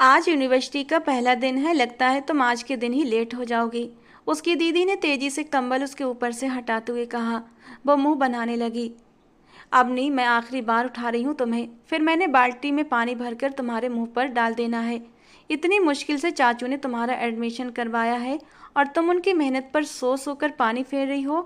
आज यूनिवर्सिटी का पहला दिन है, लगता है तुम आज के दिन ही लेट हो जाओगी। उसकी दीदी ने तेजी से कंबल उसके ऊपर से हटाते हुए कहा। वो मुंह बनाने लगी। अब नहीं, मैं आखिरी बार उठा रही हूँ तुम्हें, फिर मैंने बाल्टी में पानी भरकर तुम्हारे मुंह पर डाल देना है। इतनी मुश्किल से चाचू ने तुम्हारा एडमिशन करवाया है और तुम उनकी मेहनत पर सो सो कर पानी फेर रही हो।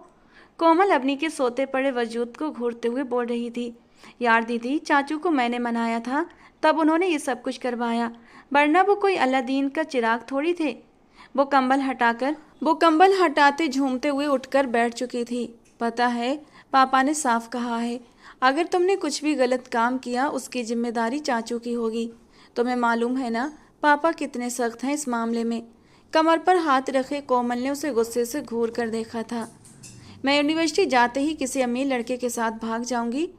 कोमल अवनी के सोते पड़े वजूद को घूरते हुए बोल रही थी। यार दीदी, चाचू को मैंने मनाया था, तब उन्होंने ये सब कुछ करवाया, वरना वो कोई अलादीन का चिराग थोड़ी थे। वो कंबल हटाते झूमते हुए उठकर बैठ चुकी थी। पता है, पापा ने साफ कहा है, अगर तुमने कुछ भी गलत काम किया उसकी जिम्मेदारी चाचू की होगी। तुम्हें मालूम है ना पापा कितने सख्त हैं इस मामले में। कमर पर हाथ रखे कोमल ने उसे गुस्से से घूर कर देखा था। मैं यूनिवर्सिटी जाते ही किसी अमीर लड़के के साथ भाग जाऊंगी।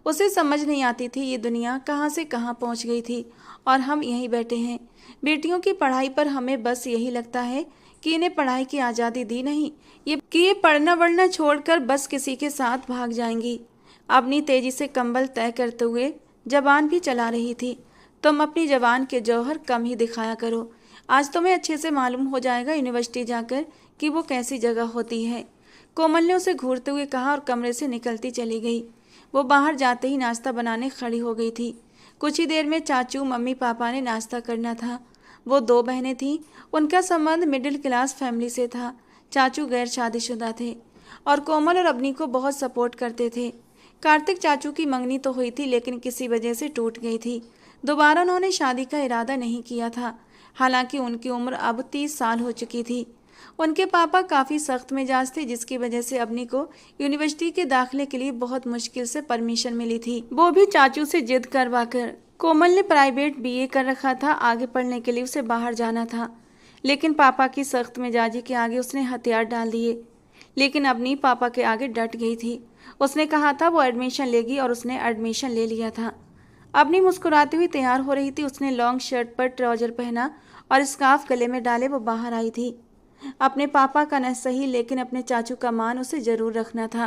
उसे समझ नहीं आती थी ये दुनिया कहाँ से कहाँ पहुँच गई थी और हम यहीं बैठे हैं। बेटियों की पढ़ाई पर हमें बस यही लगता है कि इन्हें पढ़ाई की आज़ादी दी नहीं, ये पढ़ना वढ़ना छोड़कर बस किसी के साथ भाग जाएंगी। अपनी तेजी से कंबल तय करते हुए जबान भी चला रही थी। तुम अपनी जबान के जौहर कम ही दिखाया करो। आज तुम्हें अच्छे से मालूम हो जाएगा यूनिवर्सिटी जाकर कि वो कैसी जगह होती है। कोमल ने उसे घूरते हुए कहा और कमरे से निकलती चली गई। वो बाहर जाते ही नाश्ता बनाने खड़ी हो गई थी। कुछ ही देर में चाचू मम्मी पापा ने नाश्ता करना था। वो दो बहनें थीं, उनका संबंध मिडिल क्लास फैमिली से था। चाचू गैर शादीशुदा थे और कोमल और अवनी को बहुत सपोर्ट करते थे। कार्तिक चाचू की मंगनी तो हुई थी लेकिन किसी वजह से टूट गई थी। दोबारा उन्होंने शादी का इरादा नहीं किया था, हालांकि उनकी उम्र अब 30 साल हो चुकी थी। उनके पापा काफ़ी सख्त मिजाज थे, जिसकी वजह से अवनी को यूनिवर्सिटी के दाखिले के लिए बहुत मुश्किल से परमिशन मिली थी, वो भी चाचू से जिद करवाकर। कोमल ने प्राइवेट बीए कर रखा था, आगे पढ़ने के लिए उसे बाहर जाना था, लेकिन पापा की सख्त मिजाजी के आगे उसने हथियार डाल दिए। लेकिन अवनी पापा के आगे डट गई थी। उसने कहा था वो एडमिशन लेगी और उसने एडमिशन ले लिया था। अवनी मुस्कुराती हुई तैयार हो रही थी। उसने लॉन्ग शर्ट पर ट्राउजर पहना और स्कार्फ गले में डाले वो बाहर आई थी। अपने पापा का न सही लेकिन अपने चाचू का मान उसे जरूर रखना था।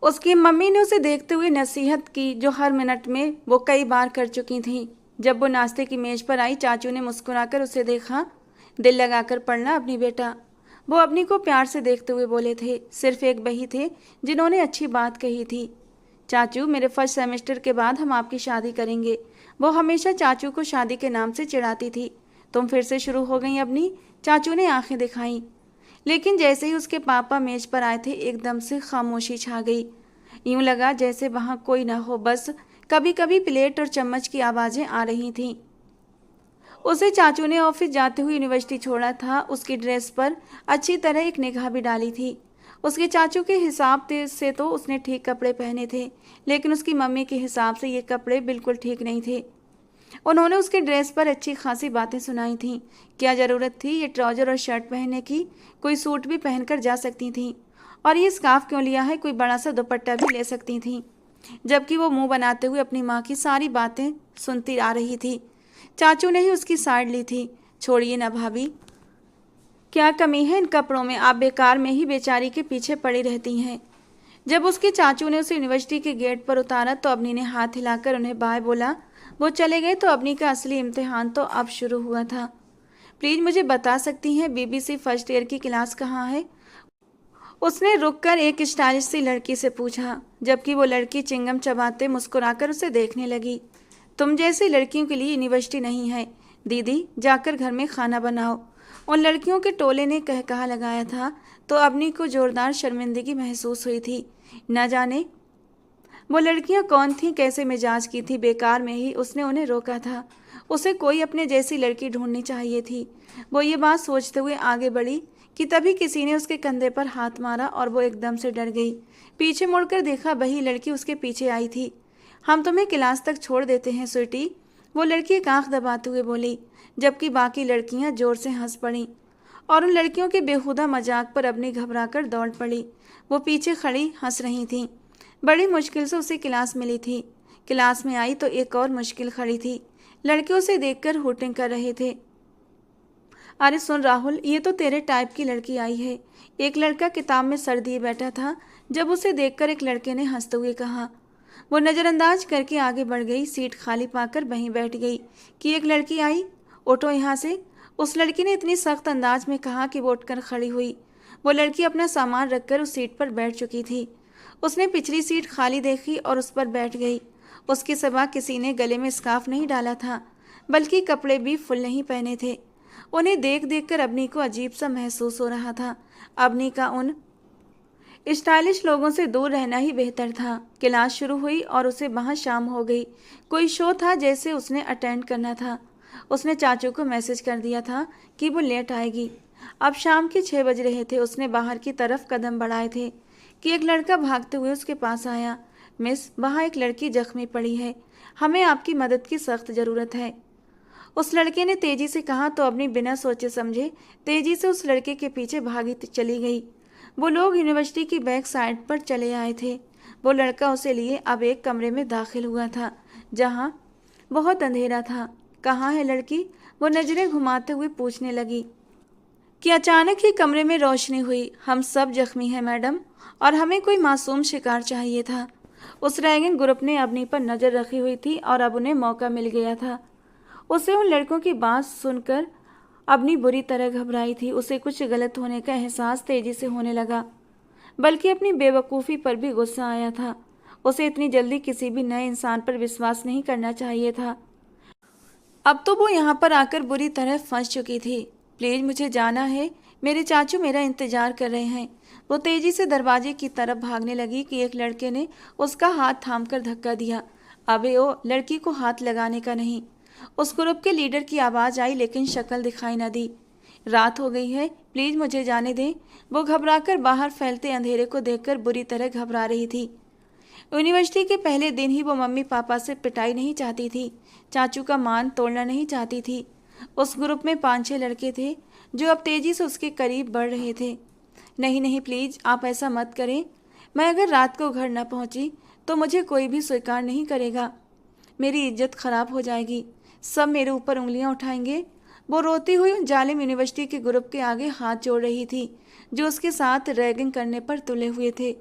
उसकी मम्मी ने उसे देखते हुए नसीहत की, जो हर मिनट में वो कई बार कर चुकी थी। जब वो नाश्ते की मेज पर आई, चाचू ने मुस्कुराकर उसे देखा। दिल लगाकर पढ़ना अपनी बेटा, वो अपनी को प्यार से देखते हुए बोले थे। सिर्फ एक वही थे जिन्होंने अच्छी बात कही थी। चाचू, मेरे फर्स्ट सेमेस्टर के बाद हम आपकी शादी करेंगे। वो हमेशा चाचू को शादी के नाम से चिढ़ाती थी। तुम फिर से शुरू हो गई अपनी, चाचू ने आंखें दिखाई। लेकिन जैसे ही उसके पापा मेज पर आए थे, एकदम से खामोशी छा गई। यूं लगा जैसे वहां कोई न हो, बस कभी कभी प्लेट और चम्मच की आवाजें आ रही थीं। उसे चाचू ने ऑफिस जाते हुए यूनिवर्सिटी छोड़ा था। उसकी ड्रेस पर अच्छी तरह एक निगाह भी डाली थी। उसके चाचू के हिसाब से तो उसने ठीक कपड़े पहने थे, लेकिन उसकी मम्मी के हिसाब से ये कपड़े बिल्कुल ठीक नहीं थे। उन्होंने उसके ड्रेस पर अच्छी खासी बातें सुनाई थीं। क्या ज़रूरत थी ये ट्राउज़र और शर्ट पहनने की, कोई सूट भी पहनकर जा सकती थीं। और ये स्कार्फ क्यों लिया है, कोई बड़ा सा दुपट्टा भी ले सकती थीं। जबकि वो मुंह बनाते हुए अपनी माँ की सारी बातें सुनती आ रही थी। चाचू ने ही उसकी साइड ली थी। छोड़िए ना भाभी, क्या कमी है इन कपड़ों में, आप बेकार में ही बेचारी के पीछे पड़ी रहती हैं। जब उसके चाचू ने उसे यूनिवर्सिटी के गेट पर उतारा तो अवनी ने हाथ हिलाकर उन्हें बाय बोला। वो चले गए तो अवनी का असली इम्तिहान तो अब शुरू हुआ था। प्लीज़ मुझे बता सकती हैं बीबीसी फर्स्ट ईयर की क्लास कहाँ है? उसने रुककर एक स्टाइलिश सी लड़की से पूछा, जबकि वो लड़की चिंगम चबाते मुस्कुराकर उसे देखने लगी। तुम जैसी लड़कियों के लिए नहीं है दीदी, जाकर घर में खाना बनाओ, उन लड़कियों के टोले ने कहा लगाया था। तो अवनी को जोरदार शर्मिंदगी महसूस हुई थी। न जाने वो लड़कियां कौन थीं, कैसे मिजाज की थी, बेकार में ही उसने उन्हें रोका था। उसे कोई अपने जैसी लड़की ढूंढनी चाहिए थी। वो ये बात सोचते हुए आगे बढ़ी कि तभी किसी ने उसके कंधे पर हाथ मारा और वो एकदम से डर गई। पीछे मुड़कर देखा, वही लड़की उसके पीछे आई थी। हम तुम्हें क्लास तक छोड़ देते हैं स्वीटी, वो लड़की एक आंख दबाते हुए बोली, जबकि बाकी लड़कियां जोर से हंस पड़ीं और उन लड़कियों के बेहुदा मजाक पर अपनी घबराकर दौड़ पड़ी। वो पीछे खड़ी हंस रही थीं। बड़ी मुश्किल से उसे क्लास मिली थी। क्लास में आई तो एक और मुश्किल खड़ी थी। लड़के उसे देखकर हुटिंग कर रहे थे। अरे सुन राहुल, ये तो तेरे टाइप की लड़की आई है। एक लड़का किताब में सर दिए बैठा था। जब उसे देखकर एक लड़के ने हंसते हुए कहा। वो नज़रअंदाज करके आगे बढ़ गई। सीट खाली पाकर वहीं बैठ गई कि एक लड़की आई। उठो यहाँ से, उस लड़की ने इतनी सख्त अंदाज में कहा कि वो उठकर खड़ी हुई। वो लड़की अपना सामान रखकर उस सीट पर बैठ चुकी थी। उसने पिछली सीट खाली देखी और उस पर बैठ गई। उसके सिवा किसी ने गले में स्कार्फ नहीं डाला था, बल्कि कपड़े भी फुल नहीं पहने थे। उन्हें देख देख कर अवनी को अजीब सा महसूस हो रहा था। अवनी का उन स्टाइलिश लोगों से दूर रहना ही बेहतर था। क्लास शुरू हुई और उसे वहाँ शाम हो गई। कोई शो था जैसे उसने अटेंड करना था। उसने चाचू को मैसेज कर दिया था कि वो लेट आएगी। अब शाम के 6 बज रहे थे। उसने बाहर की तरफ कदम बढ़ाए थे कि एक लड़का भागते हुए उसके पास आया। मिस, वहाँ एक लड़की जख्मी पड़ी है, हमें आपकी मदद की सख्त ज़रूरत है। उस लड़के ने तेजी से कहा तो अवनी बिना सोचे समझे तेजी से उस लड़के के पीछे भागी चली गई। वो लोग यूनिवर्सिटी की बैक साइड पर चले आए थे। वो लड़का उसे लिए अब एक कमरे में दाखिल हुआ था जहाँ बहुत अंधेरा था। कहाँ है लड़की? वो नज़रें घुमाते हुए पूछने लगी कि अचानक ही कमरे में रोशनी हुई। हम सब जख्मी हैं मैडम, और हमें कोई मासूम शिकार चाहिए था। उस रैगिंग ग्रुप ने अवनी पर नज़र रखी हुई थी और अब उन्हें मौका मिल गया था। उसे उन लड़कों की बात सुनकर अवनी बुरी तरह घबराई थी। उसे कुछ गलत होने का एहसास तेजी से होने लगा, बल्कि अपनी बेवकूफ़ी पर भी गुस्सा आया था। उसे इतनी जल्दी किसी भी नए इंसान पर विश्वास नहीं करना चाहिए था। अब तो वो यहाँ पर आकर बुरी तरह फंस चुकी थी। प्लीज़ मुझे जाना है, मेरे चाचू मेरा इंतज़ार कर रहे हैं। वो तेज़ी से दरवाजे की तरफ भागने लगी कि एक लड़के ने उसका हाथ थामकर धक्का दिया। अबे ओ, लड़की को हाथ लगाने का नहीं। उस ग्रुप के लीडर की आवाज़ आई, लेकिन शक्ल दिखाई न दी। रात हो गई है, प्लीज़ मुझे जाने दें। वो घबराकर बाहर फैलते अंधेरे को देखकर बुरी तरह घबरा रही थी। यूनिवर्सिटी के पहले दिन ही वो मम्मी पापा से पिटाई नहीं चाहती थी, चाचू का मान तोड़ना नहीं चाहती थी। उस ग्रुप में 5-6 लड़के थे जो अब तेज़ी से उसके करीब बढ़ रहे थे। नहीं नहीं, प्लीज़ आप ऐसा मत करें। मैं अगर रात को घर न पहुंची तो मुझे कोई भी स्वीकार नहीं करेगा। मेरी इज्जत खराब हो जाएगी, सब मेरे ऊपर उंगलियां उठाएंगे। वो रोती हुई उन जालिम यूनिवर्सिटी के ग्रुप के आगे हाथ जोड़ रही थी जो उसके साथ रैगिंग करने पर तुले हुए थे।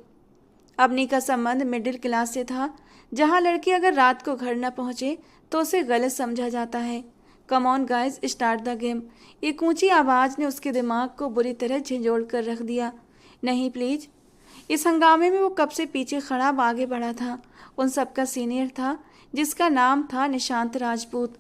अवनी का संबंध मिडिल क्लास से था, जहां लड़की अगर रात को घर न पहुंचे तो उसे गलत समझा जाता है। Come on guys, start the game. एक ऊंची आवाज़ ने उसके दिमाग को बुरी तरह झंझोड़ कर रख दिया। नहीं प्लीज़। इस हंगामे में वो कब से पीछे खड़ा आगे बढ़ा था। उन सबका सीनियर था, जिसका नाम था निशांत राजपूत।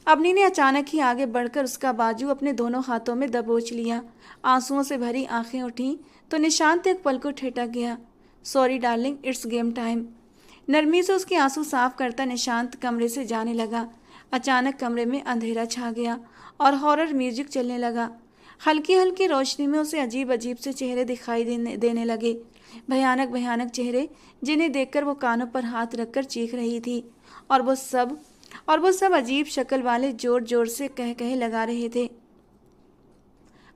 अवनी ने अचानक ही आगे बढ़कर उसका बाजू अपने दोनों हाथों में दबोच लिया। आंसुओं से भरी आंखें उठीं तो निशांत एक पल को ठिठक गया। Sorry darling, it's game time. नरमी से उसके आंसू साफ करता निशांत कमरे से जाने लगा। अचानक कमरे में अंधेरा छा गया और हॉरर म्यूजिक चलने लगा। हल्की हल्की रोशनी में उसे अजीब अजीब से चेहरे दिखाई देने लगे। भयानक भयानक चेहरे, जिन्हें देखकर वो कानों पर हाथ रखकर चीख रही थी। और वो सब अजीब शक्ल वाले जोर जोर से कह कहे लगा रहे थे।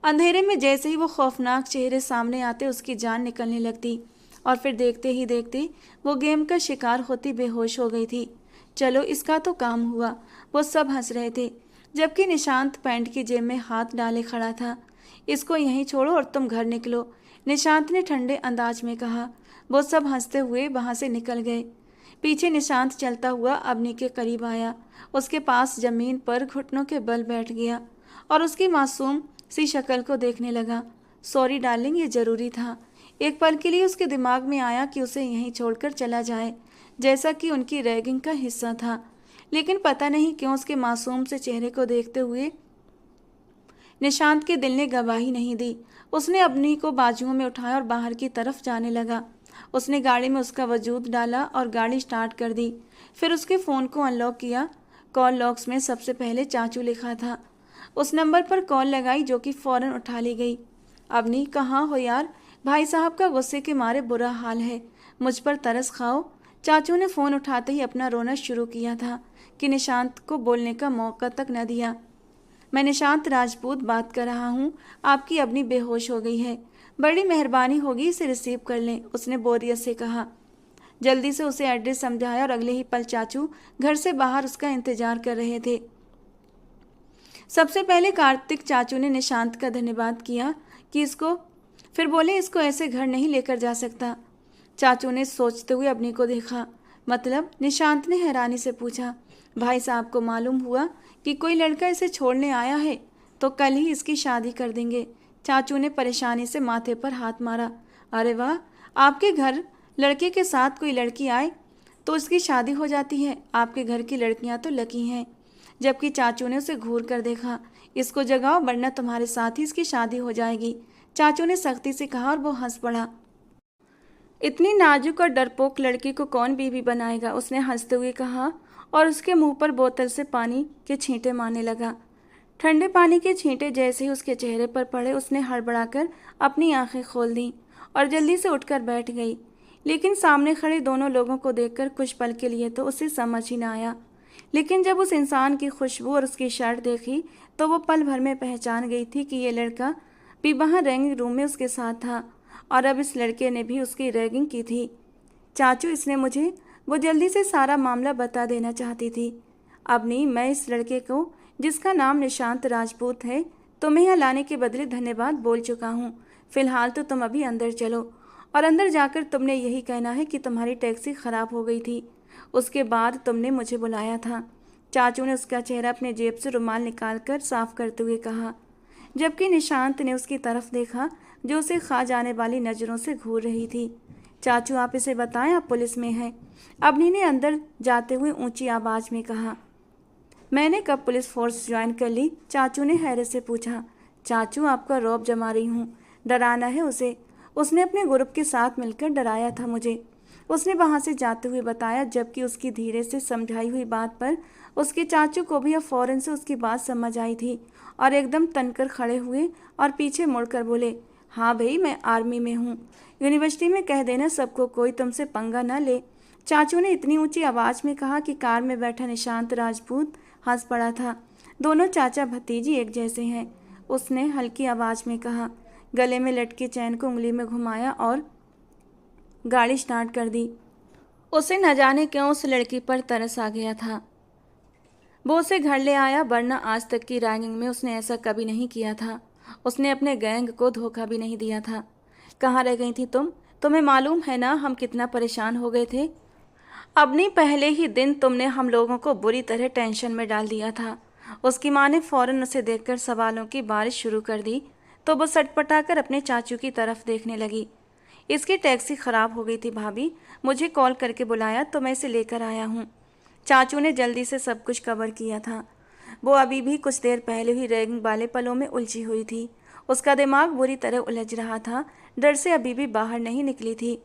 अंधेरे में जैसे ही वो खौफनाक चेहरे सामने आते उसकी जान निकलने लगती और फिर देखते ही देखते वो गेम का शिकार होती बेहोश हो गई थी। चलो, इसका तो काम हुआ। वो सब हंस रहे थे, जबकि निशांत पैंट की जेब में हाथ डाले खड़ा था। इसको यहीं छोड़ो और तुम घर निकलो, निशांत ने ठंडे अंदाज में कहा। वो सब हंसते हुए वहां से निकल गए। पीछे निशांत चलता हुआ अवनी के करीब आया, उसके पास जमीन पर घुटनों के बल बैठ गया और उसकी मासूम सी शक्ल को देखने लगा। सॉरी डार्लिंग, ये ज़रूरी था। एक पल के लिए उसके दिमाग में आया कि उसे यहीं छोड़कर चला जाए, जैसा कि उनकी रैगिंग का हिस्सा था। लेकिन पता नहीं क्यों उसके मासूम से चेहरे को देखते हुए निशांत के दिल ने गवाही नहीं दी। उसने अवनी को बाजुओं में उठाया और बाहर की तरफ जाने लगा। उसने गाड़ी में उसका वजूद डाला और गाड़ी स्टार्ट कर दी। फिर उसके फ़ोन को अनलॉक किया। कॉल लॉग्स में सबसे पहले चाचू लिखा था। उस नंबर पर कॉल लगाई जो कि फ़ौरन उठा ली गई। अवनी, कहाँ हो यार? भाई साहब का गुस्से के मारे बुरा हाल है, मुझ पर तरस खाओ। चाचू ने फ़ोन उठाते ही अपना रोना शुरू किया था कि निशांत को बोलने का मौका तक न दिया। मैं निशांत राजपूत बात कर रहा हूँ, आपकी अवनी बेहोश हो गई है, बड़ी मेहरबानी होगी इसे रिसीव कर लें, उसने बोरियत से कहा। जल्दी से उसे एड्रेस समझाया और अगले ही पल चाचू घर से बाहर उसका इंतजार कर रहे थे। सबसे पहले कार्तिक चाचू ने निशांत का धन्यवाद किया कि फिर बोले इसको ऐसे घर नहीं लेकर जा सकता। चाचू ने सोचते हुए अवनी को देखा। मतलब? निशांत ने हैरानी से पूछा। भाई साहब को मालूम हुआ कि कोई लड़का इसे छोड़ने आया है तो कल ही इसकी शादी कर देंगे। चाचू ने परेशानी से माथे पर हाथ मारा। अरे वाह, आपके घर लड़के के साथ कोई लड़की आए तो उसकी शादी हो जाती है। आपके घर की लड़कियां तो लकी हैं। जबकि चाचू ने उसे घूर कर देखा। इसको जगाओ वरना तुम्हारे साथ ही इसकी शादी हो जाएगी, चाचू ने सख्ती से कहा और वो हंस पड़ा। इतनी नाजुक और डरपोक लड़की को कौन बीवी बनाएगा, उसने हंसते हुए कहा और उसके मुंह पर बोतल से पानी के छींटे मारने लगा। ठंडे पानी के छींटे जैसे ही उसके चेहरे पर पड़े उसने हड़बड़ाकर अपनी आंखें खोल दी और जल्दी से उठकर बैठ गई। लेकिन सामने खड़े दोनों लोगों को देखकर कुछ पल के लिए तो उसे समझ ही ना आया, लेकिन जब उस इंसान की खुशबू और उसकी शर्ट देखी तो वो पल भर में पहचान गई थी कि ये लड़का भी वहाँ रैगिंग रूम में उसके साथ था और अब इस लड़के ने भी उसकी रैगिंग की थी। चाचू, इसने मुझे वो जल्दी से सारा मामला बता देना चाहती थी। अब नहीं, मैं इस लड़के को जिसका नाम निशांत राजपूत है तुम्हें यहाँ लाने के बदले धन्यवाद बोल चुका हूँ। फिलहाल तो तुम अभी अंदर चलो और अंदर जाकर तुमने यही कहना है कि तुम्हारी टैक्सी खराब हो गई थी, उसके बाद तुमने मुझे बुलाया था। चाचू ने उसका चेहरा अपने जेब से रुमाल निकालकर साफ करते हुए कहा, जबकि निशांत ने उसकी तरफ देखा जो उसे खा जाने वाली नज़रों से घूर रही थी। चाचू, आप इसे बताएं आप पुलिस में हैं, अबनी ने अंदर जाते हुए ऊंची आवाज़ में कहा। मैंने कब पुलिस फोर्स ज्वाइन कर ली, चाचू ने हैरत से पूछा। चाचू, आपका रौब जमा रही हूँ, डराना है उसे, उसने अपने ग्रुप के साथ मिलकर डराया था मुझे, उसने वहाँ से जाते हुए बताया। जबकि उसकी धीरे से समझाई हुई बात पर उसके चाचू को भी अब फ़ौरन से उसकी बात समझ आई थी और एकदम तनकर खड़े हुए और पीछे मुड़कर बोले, हाँ भाई, मैं आर्मी में हूँ, यूनिवर्सिटी में कह देना सबको, कोई तुमसे पंगा न ले, चाचू ने इतनी ऊंची आवाज़ में कहा कि कार में बैठा निशांत राजपूत हंस पड़ा था। दोनों चाचा भतीजी एक जैसे हैं, उसने हल्की आवाज़ में कहा। गले में लटके चैन को उंगली में घुमाया और गाड़ी स्टार्ट कर दी। उसे न जाने क्यों उस लड़की पर तरस आ गया था। वो उसे घर ले आया, वरना आज तक की रैगिंग में उसने ऐसा कभी नहीं किया था। उसने अपने गैंग को धोखा भी नहीं दिया था। कहाँ रह गई थी तुम? तुम्हें मालूम है ना हम कितना परेशान हो गए थे। अब नहीं, पहले ही दिन तुमने हम लोगों को बुरी तरह टेंशन में डाल दिया था। उसकी माँ ने फौरन उसे देखकर सवालों की बारिश शुरू कर दी तो वो सटपटाकर अपने चाचू की तरफ देखने लगी। इसकी टैक्सी खराब हो गई थी भाभी, मुझे कॉल करके बुलाया तो मैं इसे लेकर आया हूँ। चाचू ने जल्दी से सब कुछ कवर किया था। वो अभी भी कुछ देर पहले ही रैगिंग वाले पलों में उलझी हुई थी। उसका दिमाग बुरी तरह उलझ रहा था, डर से अभी भी बाहर नहीं निकली थी।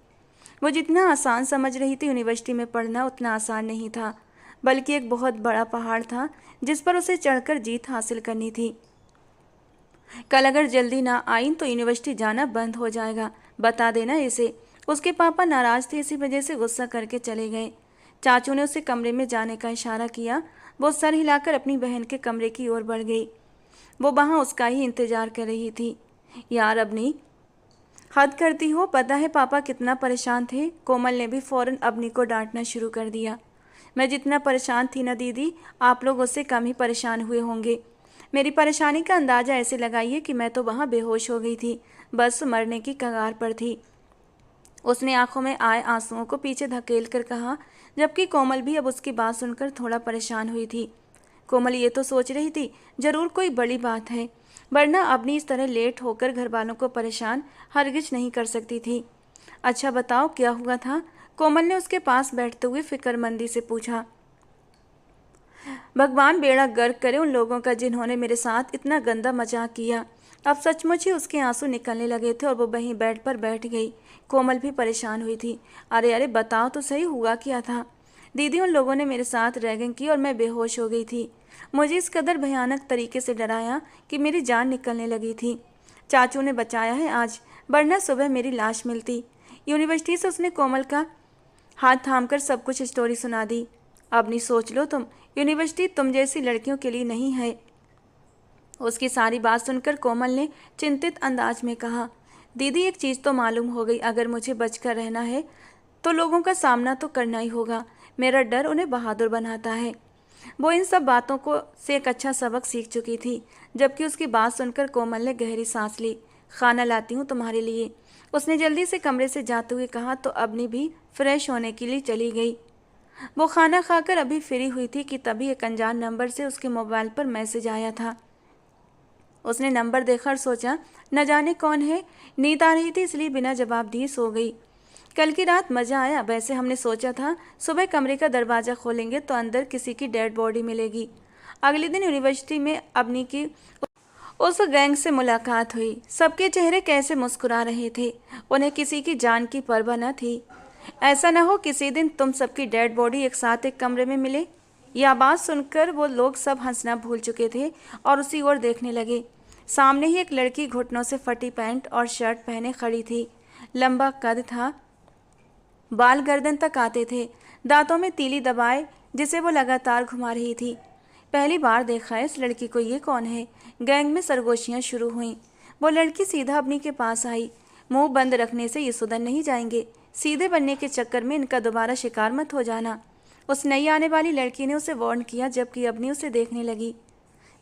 वो जितना आसान समझ रही थी यूनिवर्सिटी में पढ़ना उतना आसान नहीं था, बल्कि एक बहुत बड़ा पहाड़ था जिस पर उसे चढ़कर जीत हासिल करनी थी। कल अगर जल्दी ना आई तो यूनिवर्सिटी जाना बंद हो जाएगा, बता देना इसे। उसके पापा नाराज थे, इसी वजह से गुस्सा करके चले गए। चाचू ने उसे कमरे में जाने का इशारा किया। वो सर हिलाकर अपनी बहन के कमरे की ओर बढ़ गई। वो वहाँ उसका ही इंतजार कर रही थी। यार अबनी, हद करती हो, पता है पापा कितना परेशान थे। कोमल ने भी फौरन अबनी को डांटना शुरू कर दिया। मैं जितना परेशान थी ना दीदी, आप लोग उससे कम ही परेशान हुए होंगे। मेरी परेशानी का अंदाज़ा ऐसे लगाइए कि मैं तो वहाँ बेहोश हो गई थी, बस मरने की कगार पर थी। उसने आंखों में आए आंसुओं को पीछे धकेल कर कहा, जबकि कोमल भी अब उसकी बात सुनकर थोड़ा परेशान हुई थी। कोमल ये तो सोच रही थी जरूर कोई बड़ी बात है, वरना अपनी इस तरह लेट होकर घर वालों को परेशान हरगिज नहीं कर सकती थी। अच्छा बताओ क्या हुआ था? कोमल ने उसके पास बैठते हुए फिक्रमंदी से पूछा। भगवान बेड़ा गर्क करे उन लोगों का जिन्होंने मेरे साथ इतना गंदा मजाक किया। अब सचमुच ही उसके आंसू निकलने लगे थे और वो वहीं बेड पर बैठ गई। कोमल भी परेशान हुई थी। अरे अरे बताओ तो सही, हुआ क्या था? दीदी, उन लोगों ने मेरे साथ रैगिंग की और मैं बेहोश हो गई थी। मुझे इस कदर भयानक तरीके से डराया कि मेरी जान निकलने लगी थी। चाचू ने बचाया है आज, वरना सुबह मेरी लाश मिलती। यूनिवर्सिटी से उसने कोमल का हाथ थामकर सब कुछ स्टोरी सुना दी। अब नहीं, सोच लो तुम, यूनिवर्सिटी तुम जैसी लड़कियों के लिए नहीं है। उसकी सारी बात सुनकर कोमल ने चिंतित अंदाज में कहा, दीदी एक चीज़ तो मालूम हो गई, अगर मुझे बचकर रहना है तो लोगों का सामना तो करना ही होगा। मेरा डर उन्हें बहादुर बनाता है। वो इन सब बातों को से एक अच्छा सबक सीख चुकी थी। जबकि उसकी बात सुनकर कोमल ने गहरी सांस ली। खाना लाती हूँ तुम्हारे लिए, उसने जल्दी से कमरे से जाते हुए कहा तो अबनी भी फ्रेश होने के लिए चली गई। वो खाना खाकर अभी फ्री हुई थी कि तभी एक अनजान नंबर से उसके मोबाइल पर मैसेज आया था। उसने नंबर देखा और सोचा न जाने कौन है। नींद आ रही थी इसलिए बिना जवाब दिए सो गई। कल की रात मज़ा आया। वैसे हमने सोचा था सुबह कमरे का दरवाज़ा खोलेंगे तो अंदर किसी की डेड बॉडी मिलेगी। अगले दिन यूनिवर्सिटी में अपनी की उस गैंग से मुलाकात हुई। सबके चेहरे कैसे मुस्कुरा रहे थे। उन्हें किसी की जान की परवाह न थी। ऐसा न हो किसी दिन तुम सबकी डेड बॉडी एक साथ एक कमरे में मिले। यह बात सुनकर वो लोग सब हंसना भूल चुके थे और उसी ओर देखने लगे। सामने ही एक लड़की घुटनों से फटी पैंट और शर्ट पहने खड़ी थी। लंबा कद था, बाल गर्दन तक आते थे, दांतों में तीली दबाए जिसे वो लगातार घुमा रही थी। पहली बार देखा है इस लड़की को, ये कौन है? गैंग में सरगोशियां शुरू हुईं। वो लड़की सीधा अपनी के पास आई। मुंह बंद रखने से ये सुधर नहीं जाएंगे। सीधे बनने के चक्कर में इनका दोबारा शिकार मत हो जाना। उस नई आने वाली लड़की ने उसे वार्न किया, जबकि अपनी उसे देखने लगी।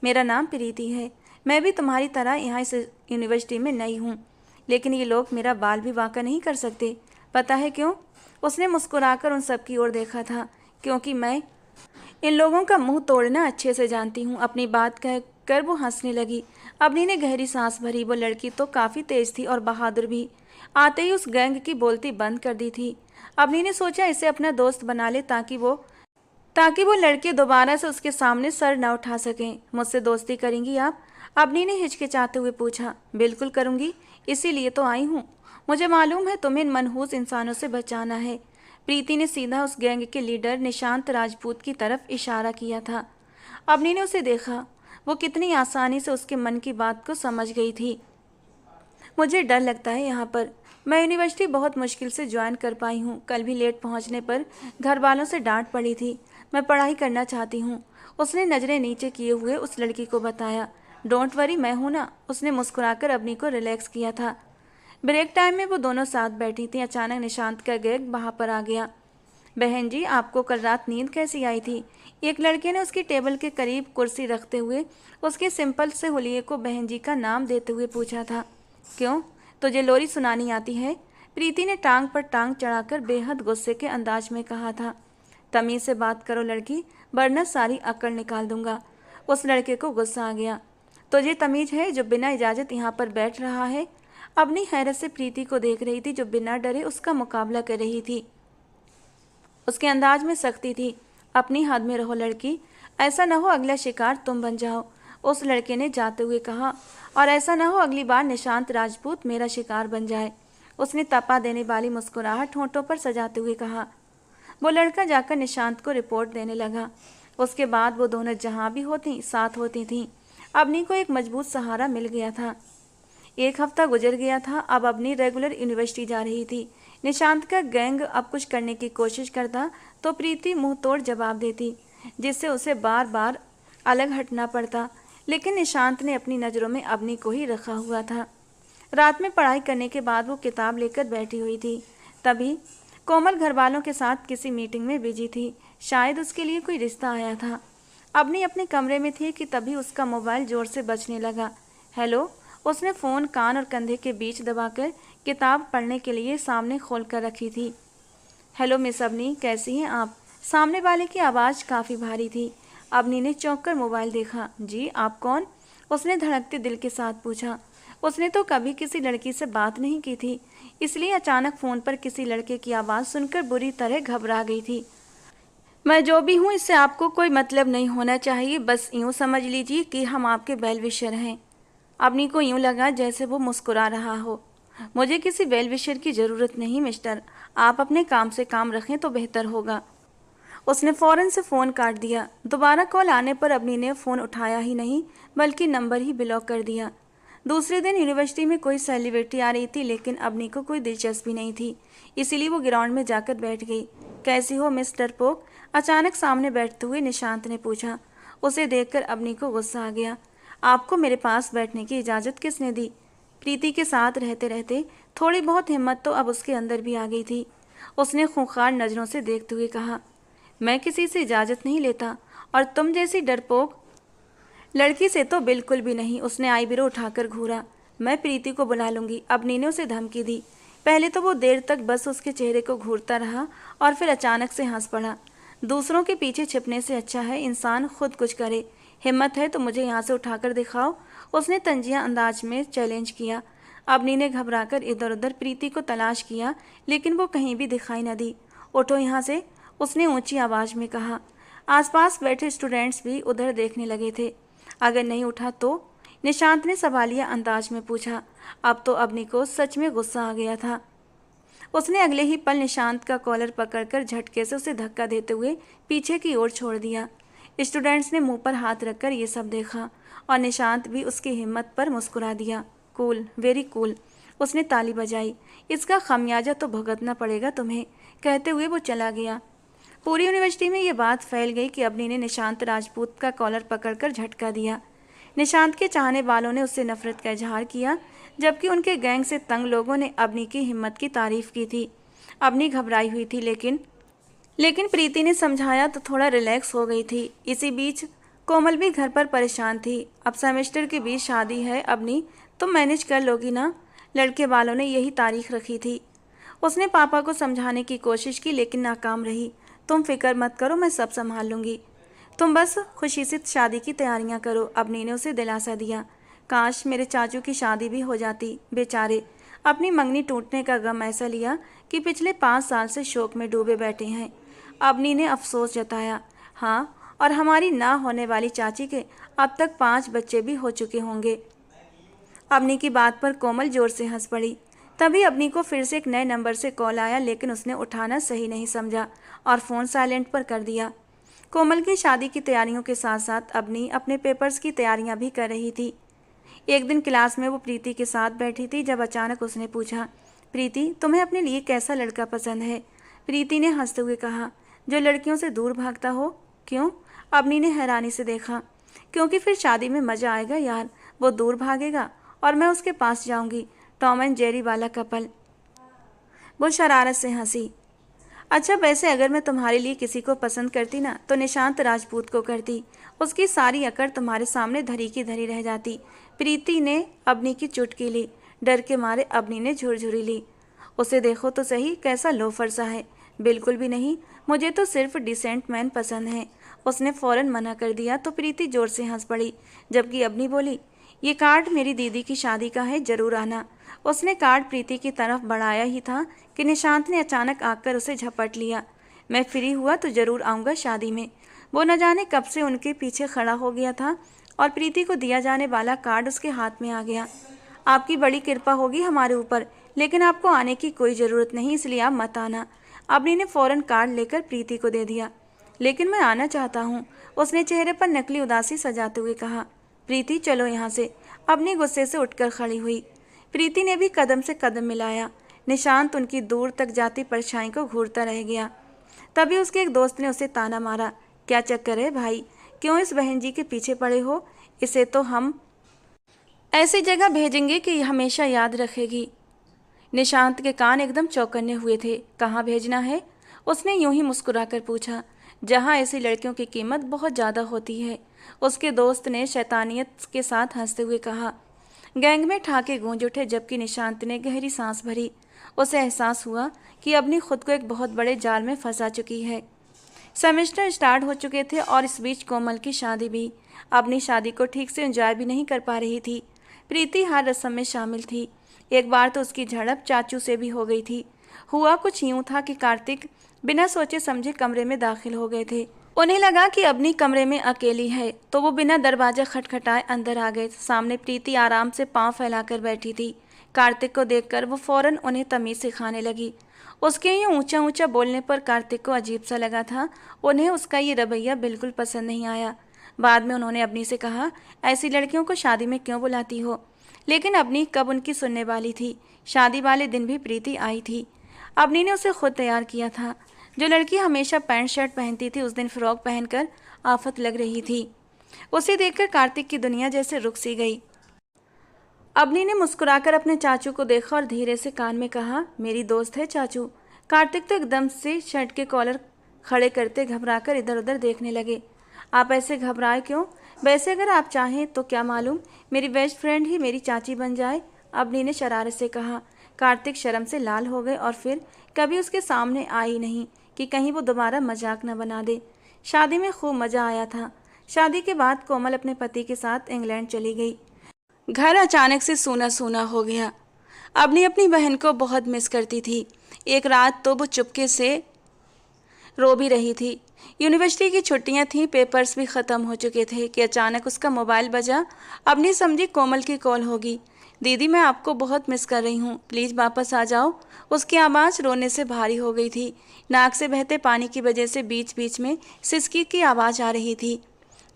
मेरा नाम प्रीति है। मैं भी तुम्हारी तरह यहाँ इस यूनिवर्सिटी में नई हूँ, लेकिन ये लोग मेरा बाल भी वाका नहीं कर सकते। पता है क्यों? उसने मुस्कुराकर उन सब की ओर देखा था। क्योंकि मैं इन लोगों का मुंह तोड़ना अच्छे से जानती हूँ। अपनी बात कहकर वो हंसने लगी। अवनी ने गहरी सांस भरी। वो लड़की तो काफ़ी तेज थी और बहादुर भी। आते ही उस गैंग की बोलती बंद कर दी थी। अवनी ने सोचा इसे अपना दोस्त बना ले ताकि वो लड़के दोबारा से उसके सामने सर न उठा सकें। मुझसे दोस्ती करेंगी आप? अवनी ने हिचकिचाते हुए पूछा। बिल्कुल करूँगी, इसीलिए तो आई हूँ। मुझे मालूम है तुम्हें इन मनहूस इंसानों से बचाना है। प्रीति ने सीधा उस गैंग के लीडर निशांत राजपूत की तरफ इशारा किया था। अवनी ने उसे देखा। वो कितनी आसानी से उसके मन की बात को समझ गई थी। मुझे डर लगता है यहाँ पर। मैं यूनिवर्सिटी बहुत मुश्किल से ज्वाइन कर पाई हूँ। कल भी लेट पहुँचने पर घर वालों से डांट पड़ी थी। मैं पढ़ाई करना चाहती हूँ। उसने नज़रें नीचे किए हुए उस लड़की को बताया। डोंट वरी, मैं हूँ ना। उसने मुस्कुराकर अवनी को रिलैक्स किया था। ब्रेक टाइम में वो दोनों साथ बैठी थीं। अचानक निशांत का गैंग वहाँ पर आ गया। बहन जी, आपको कल रात नींद कैसी आई थी? एक लड़के ने उसकी टेबल के करीब कुर्सी रखते हुए उसके सिंपल से हुलिये को बहन जी का नाम देते हुए पूछा था। क्यों, तुझे लोरी सुनानी आती है? प्रीति ने टांग पर टांग चढ़ाकर बेहद गुस्से के अंदाज में कहा था। तमीज़ से बात करो लड़की, वरना सारी अकड़ निकाल दूंगा। उस लड़के को गुस्सा आ गया। तुझे तमीज़ है जो बिना इजाज़त यहाँ पर बैठ रहा है? अपनी हैरत से प्रीति को देख रही थी जो बिना डरे उसका मुकाबला कर रही थी। उसके अंदाज में सख्ती थी। अपनी हद में रहो लड़की, ऐसा न हो अगला शिकार तुम बन जाओ। उस लड़के ने जाते हुए कहा। और ऐसा न हो अगली बार निशांत राजपूत मेरा शिकार बन जाए। उसने तपा देने वाली मुस्कुराहट होंठों पर सजाते हुए कहा। वो लड़का जाकर निशांत को रिपोर्ट देने लगा। उसके बाद वो दोनों जहाँ भी होती साथ होती थीं। अवनी को एक मजबूत सहारा मिल गया था। एक हफ्ता गुजर गया था। अब अवनी रेगुलर यूनिवर्सिटी जा रही थी। निशांत का गैंग अब कुछ करने की कोशिश करता तो प्रीति मुंह तोड़ जवाब देती, जिससे उसे बार बार अलग हटना पड़ता। लेकिन निशांत ने अपनी नज़रों में अवनी को ही रखा हुआ था। रात में पढ़ाई करने के बाद वो किताब लेकर बैठी हुई थी। तभी कोमल घर वालों के साथ किसी मीटिंग में बिजी थी। शायद उसके लिए कोई रिश्ता आया था। अवनी अपने कमरे में थी कि तभी उसका मोबाइल जोर से बजने लगा। हेलो। उसने फ़ोन कान और कंधे के बीच दबाकर किताब पढ़ने के लिए सामने खोल कर रखी थी। हेलो मिस अवनी, कैसी हैं आप? सामने वाले की आवाज़ काफ़ी भारी थी। अवनी ने चौंक कर मोबाइल देखा। जी, आप कौन? उसने धड़कते दिल के साथ पूछा। उसने तो कभी किसी लड़की से बात नहीं की थी, इसलिए अचानक फ़ोन पर किसी लड़के की आवाज़ सुनकर बुरी तरह घबरा गई थी। मैं जो भी हूँ इससे आपको कोई मतलब नहीं होना चाहिए। बस यूँ समझ लीजिए कि हम आपके वेल विशर हैं। अवनी को यूँ लगा जैसे वो मुस्कुरा रहा हो। मुझे किसी वेल विशर की ज़रूरत नहीं मिस्टर। आप अपने काम से काम रखें तो बेहतर होगा। उसने फ़ौरन से फ़ोन काट दिया। दोबारा कॉल आने पर अवनी ने फ़ोन उठाया ही नहीं, बल्कि नंबर ही ब्लॉक कर दिया। दूसरे दिन यूनिवर्सिटी में कोई सेलिब्रिटी आ रही थी, लेकिन अवनी को कोई दिलचस्पी नहीं थी, इसीलिए वो ग्राउंड में जाकर बैठ गई। कैसी हो मिस्टर पोक? अचानक सामने बैठते हुए निशांत ने पूछा। उसे देखकर अवनी को गुस्सा आ गया। आपको मेरे पास बैठने की इजाज़त किसने दी? प्रीति के साथ रहते रहते थोड़ी बहुत हिम्मत तो अब उसके अंदर भी आ गई थी। उसने खूंखार नज़रों से देखते हुए कहा, मैं किसी से इजाज़त नहीं लेता, और तुम जैसी डरपोक लड़की से तो बिल्कुल भी नहीं। उसने आईब्रो उठाकर घूरा। मैं प्रीति को बुला लूँगी, अवनी ने उसे धमकी दी। पहले तो वो देर तक बस उसके चेहरे को घूरता रहा और फिर अचानक से हंस पड़ा। दूसरों के पीछे छिपने से अच्छा है इंसान खुद कुछ करे। हिम्मत है तो मुझे यहाँ से उठाकर दिखाओ, उसने तंजिया अंदाज में चैलेंज किया। अबनी ने घबराकर इधर उधर प्रीति को तलाश किया, लेकिन वो कहीं भी दिखाई न दी। उठो यहाँ से, उसने ऊंची आवाज़ में कहा। आसपास बैठे स्टूडेंट्स भी उधर देखने लगे थे। अगर नहीं उठा तो? निशांत ने सवालिया अंदाज में पूछा। अब तो अबनी को सच में गुस्सा आ गया था। उसने अगले ही पल निशांत का कॉलर पकड़कर झटके से उसे धक्का देते हुए पीछे की ओर छोड़ दिया। स्टूडेंट्स ने मुंह पर हाथ रखकर ये सब देखा और निशांत भी उसकी हिम्मत पर मुस्कुरा दिया। कूल, वेरी कूल, उसने ताली बजाई। इसका खमियाजा तो भुगतना पड़ेगा तुम्हें, कहते हुए वो चला गया। पूरी यूनिवर्सिटी में ये बात फैल गई कि अबनी ने निशांत राजपूत का कॉलर पकड़कर झटका दिया। निशांत के चाहने वालों ने उससे नफरत का इजहार किया, जबकि उनके गैंग से तंग लोगों ने अबनी की हिम्मत की तारीफ की थी। अबनी घबराई हुई थी, लेकिन प्रीति ने समझाया तो थोड़ा रिलैक्स हो गई थी। इसी बीच कोमल भी घर पर परेशान थी। अब सेमेस्टर के बीच शादी है अबनी, तुम मैनेज कर लोगी ना? लड़के वालों ने यही तारीख रखी थी। उसने पापा को समझाने की कोशिश की, लेकिन नाकाम रही। तुम फिक्र मत करो, मैं सब संभाल लूँगी, तुम बस खुशी से शादी की तैयारियां करो, अबनी ने उसे दिलासा दिया। काश मेरे चाचू की शादी भी हो जाती, बेचारे अपनी मंगनी टूटने का गम ऐसा लिया कि पिछले 5 साल से शोक में डूबे बैठे हैं, अबनी ने अफसोस जताया। हाँ, और हमारी ना होने वाली चाची के अब तक 5 बच्चे भी हो चुके होंगे। अबनी की बात पर कोमल जोर से हंस पड़ी। तभी अबनी को फिर से एक नए नंबर से कॉल आया, लेकिन उसने उठाना सही नहीं समझा और फ़ोन साइलेंट पर कर दिया। कोमल की शादी की तैयारियों के साथ साथ अबनी अपने पेपर्स की तैयारियां भी कर रही थी। एक दिन क्लास में वो प्रीति के साथ बैठी थी जब अचानक उसने पूछा, प्रीति तुम्हें अपने लिए कैसा लड़का पसंद है? प्रीति ने हंसते हुए कहा, जो लड़कियों से दूर भागता हो। क्यों? अबनी ने हैरानी से देखा। क्योंकि फिर शादी में मज़ा आएगा यार, वो दूर भागेगा और मैं उसके पास जाऊंगी, टॉम एंड जेरी वाला कपल। वो शरारत से हंसी। अच्छा, वैसे अगर मैं तुम्हारे लिए किसी को पसंद करती ना तो निशांत राजपूत को करती, उसकी सारी अकड़ तुम्हारे सामने धरी की धरी रह जाती। प्रीति ने अबनी की चुटकी ली। डर के मारे अबनी ने झुरझुरी ली। उसे देखो तो सही, कैसा लोफर सा है। बिल्कुल भी नहीं, मुझे तो सिर्फ डिसेंट मैन पसंद है, उसने फ़ौरन मना कर दिया। तो प्रीति जोर से हंस पड़ी, जबकि अबनी बोली, ये कार्ड मेरी दीदी की शादी का है, जरूर आना। उसने कार्ड प्रीति की तरफ बढ़ाया ही था कि निशांत ने अचानक आकर उसे झपट लिया। मैं फ्री हुआ तो जरूर आऊँगा शादी में। वो न जाने कब से उनके पीछे खड़ा हो गया था और प्रीति को दिया जाने वाला कार्ड उसके हाथ में आ गया। आपकी बड़ी कृपा होगी हमारे ऊपर, लेकिन आपको आने की कोई ज़रूरत नहीं, इसलिए आप मत आना। अबनी ने फ़ौरन कार्ड लेकर प्रीति को दे दिया। लेकिन मैं आना चाहता हूँ, उसने चेहरे पर नकली उदासी सजाते हुए कहा। प्रीति चलो यहाँ से, अबनी गुस्से से उठकर खड़ी हुई। प्रीति ने भी कदम से कदम मिलाया। निशांत उनकी दूर तक जाती परछाई को घूरता रह गया। तभी उसके एक दोस्त ने उसे ताना मारा, क्या चक्कर है भाई, क्यों इस बहन जी के पीछे पड़े हो? इसे तो हम ऐसी जगह भेजेंगे कि हमेशा याद रखेगी। निशांत के कान एकदम चौकन्ने हुए थे। कहाँ भेजना है? उसने यूं ही मुस्कुराकर पूछा। जहाँ ऐसी लड़कियों की कीमत बहुत ज़्यादा होती है, उसके दोस्त ने शैतानियत के साथ हंसते हुए कहा। गैंग में ठाके गूंज उठे, जबकि निशांत ने गहरी सांस भरी। उसे एहसास हुआ कि अपनी खुद को एक बहुत बड़े जाल में फंसा चुकी है। सेमेस्टर स्टार्ट हो चुके थे और इस बीच कोमल की शादी भी। अपनी शादी को ठीक से एंजॉय भी नहीं कर पा रही थी। प्रीति हर रस्म में शामिल थी। एक बार तो उसकी झड़प चाचू से भी हो गई थी। हुआ कुछ यूं था कि कार्तिक बिना सोचे समझे कमरे में दाखिल हो गए थे। उन्हें लगा कि अपनी कमरे में अकेली है, तो वो बिना दरवाजा खटखटाए अंदर आ गए। सामने प्रीति आराम से पांव फैलाकर बैठी थी। कार्तिक को देखकर वो फौरन उन्हें तमीज़ सिखाने लगी। उसके यूँ ऊंचा ऊंचा बोलने पर कार्तिक को अजीब सा लगा था। उन्हें उसका ये रवैया बिल्कुल पसंद नहीं आया। बाद में उन्होंने अबनी से कहा, ऐसी लड़कियों को शादी में क्यों बुलाती हो? लेकिन अबनी कब उनकी सुनने वाली थी। शादी वाले दिन भी प्रीति आई थी। अबनी ने उसे खुद तैयार किया था। जो लड़की हमेशा पैंट शर्ट पहनती थी, उस दिन फ्रॉक पहनकर आफत लग रही थी। उसे देखकर कार्तिक की दुनिया जैसे रुक सी गई। अबनी ने मुस्कुराकर अपने चाचू को देखा और धीरे से कान में कहा, मेरी दोस्त है चाचू। कार्तिक तो एकदम से शर्ट के कॉलर खड़े करते घबराकर इधर उधर देखने लगे। आप ऐसे घबराए क्यों? वैसे अगर आप चाहें तो क्या मालूम मेरी बेस्ट फ्रेंड ही मेरी चाची बन जाए, अबनी ने शरारत से कहा। कार्तिक शर्म से लाल हो गए और फिर कभी उसके सामने आई नहीं कि कहीं वो दोबारा मजाक न बना दे। शादी में खूब मज़ा आया था। शादी के बाद कोमल अपने पति के साथ इंग्लैंड चली गई। घर अचानक से सूना सूना हो गया। अवनी अपनी बहन को बहुत मिस करती थी। एक रात तो वो चुपके से रो भी रही थी। यूनिवर्सिटी की छुट्टियां थीं, पेपर्स भी ख़त्म हो चुके थे कि अचानक उसका मोबाइल बजा। अवनी समझी कोमल की कॉल होगी। दीदी, मैं आपको बहुत मिस कर रही हूँ, प्लीज़ वापस आ जाओ। उसकी आवाज़ रोने से भारी हो गई थी। नाक से बहते पानी की वजह से बीच बीच में सिसकी की आवाज़ आ रही थी।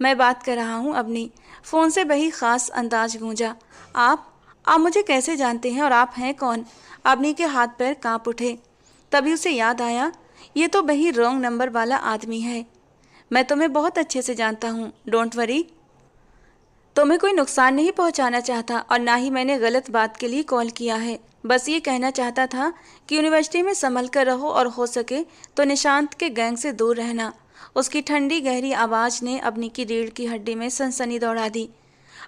मैं बात कर रहा हूँ अवनी, फ़ोन से वही ख़ास अंदाज गूंजा। आप मुझे कैसे जानते हैं और आप हैं कौन? अवनी के हाथ पैर कांप उठे। तभी उसे याद आया, ये तो वही रॉन्ग नंबर वाला आदमी है। मैं तुम्हें बहुत अच्छे से जानता हूँ, डोंट वरी। तुम्हें कोई नुकसान नहीं पहुँचाना चाहता और ना ही मैंने गलत बात के लिए कॉल किया है। बस ये कहना चाहता था कि यूनिवर्सिटी में संभल कर रहो और हो सके तो निशांत के गैंग से दूर रहना। उसकी ठंडी गहरी आवाज़ ने अवनी की रीढ़ की हड्डी में सनसनी दौड़ा दी।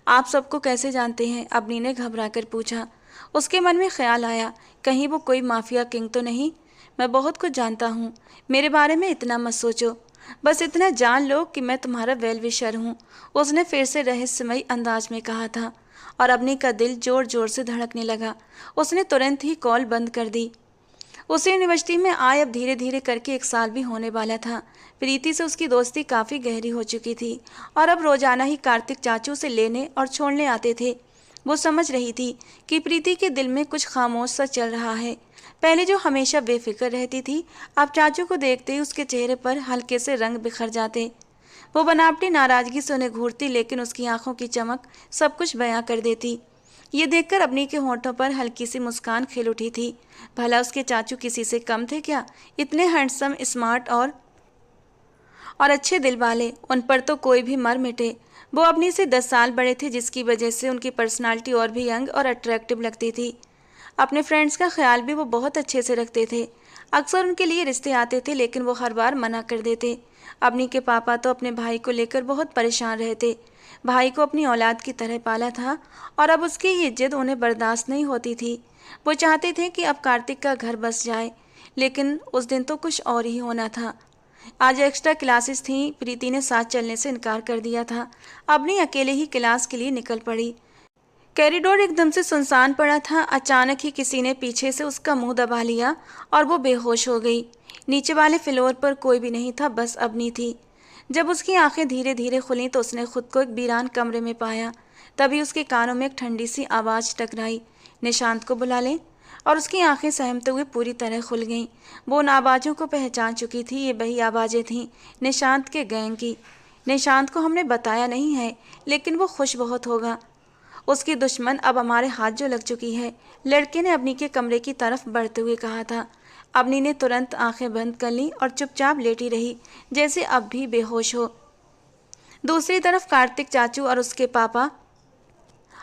आप सबको कैसे जानते हैं? अवनी ने घबरा कर पूछा। उसके मन में ख्याल आया, कहीं वो कोई माफिया किंग तो नहीं। मैं बहुत कुछ जानता हूँ, मेरे बारे में इतना मत सोचो, बस इतना जान लो कि मैं तुम्हारा वेल विशर हूँ। उसने फिर से रहस्यमयी अंदाज में कहा था और अवनी का दिल जोर जोर से धड़कने लगा। उसने तुरंत ही कॉल बंद कर दी। उसे यूनिवर्सिटी में आए अब धीरे धीरे करके 1 साल भी होने वाला था। प्रीति से उसकी दोस्ती काफ़ी गहरी हो चुकी थी और अब रोजाना ही कार्तिक चाचू से लेने और छोड़ने आते थे। वो समझ रही थी कि प्रीति के दिल में कुछ खामोश सा चल रहा है। पहले जो हमेशा बेफिक्र रहती थी, अब चाचू को देखते ही उसके चेहरे पर हल्के से रंग बिखर जाते। वो बनावटी नाराजगी से उन्हें घूरती, लेकिन उसकी आंखों की चमक सब कुछ बयां कर देती। ये देखकर अवनी के होंठों पर हल्की सी मुस्कान खिल उठी थी। भला उसके चाचू किसी से कम थे क्या? इतने हैंडसम, स्मार्ट और अच्छे दिल वाले, उन पर तो कोई भी मर मिटे। वो अवनी से 10 साल बड़े थे, जिसकी वजह से उनकी पर्सनालिटी और भी यंग और अट्रैक्टिव लगती थी। अपने फ्रेंड्स का ख्याल भी वो बहुत अच्छे से रखते थे। अक्सर उनके लिए रिश्ते आते थे, लेकिन वो हर बार मना कर देते। अवनी के पापा तो अपने भाई को लेकर बहुत परेशान रहते। भाई को अपनी औलाद की तरह पाला था और अब उसकी ये जिद उन्हें बर्दाश्त नहीं होती थी। वो चाहते थे कि अब कार्तिक का घर बस जाए, लेकिन उस दिन तो कुछ और ही होना था। आज एक्स्ट्रा क्लासेस थीं। प्रीति ने साथ चलने से इनकार कर दिया था। अवनी अकेले ही क्लास के लिए निकल पड़ी। कॉरिडोर एकदम से सुनसान पड़ा था। अचानक ही किसी ने पीछे से उसका मुंह दबा लिया और वो बेहोश हो गई। नीचे वाले फ्लोर पर कोई भी नहीं था, बस अवनी थी। जब उसकी आंखें धीरे धीरे खुलीं तो उसने खुद को एक वीरान कमरे में पाया। तभी उसके कानों में एक ठंडी सी आवाज़ टकराई, निशांत को बुला लें। और उसकी आंखें सहमते हुए पूरी तरह खुल गईं। वो उन आवाज़ों को पहचान चुकी थी। ये वही आवाज़ें थीं निशांत के गैंग की। निशांत को हमने बताया नहीं है, लेकिन वो खुश बहुत होगा। उसकी दुश्मन अब हमारे हाथ जो लग चुकी है, लड़के ने अवनी के कमरे की तरफ बढ़ते हुए कहा था। अवनी ने तुरंत आंखें बंद कर लीं और चुपचाप लेटी रही, जैसे अब भी बेहोश हो। दूसरी तरफ कार्तिक चाचू और उसके पापा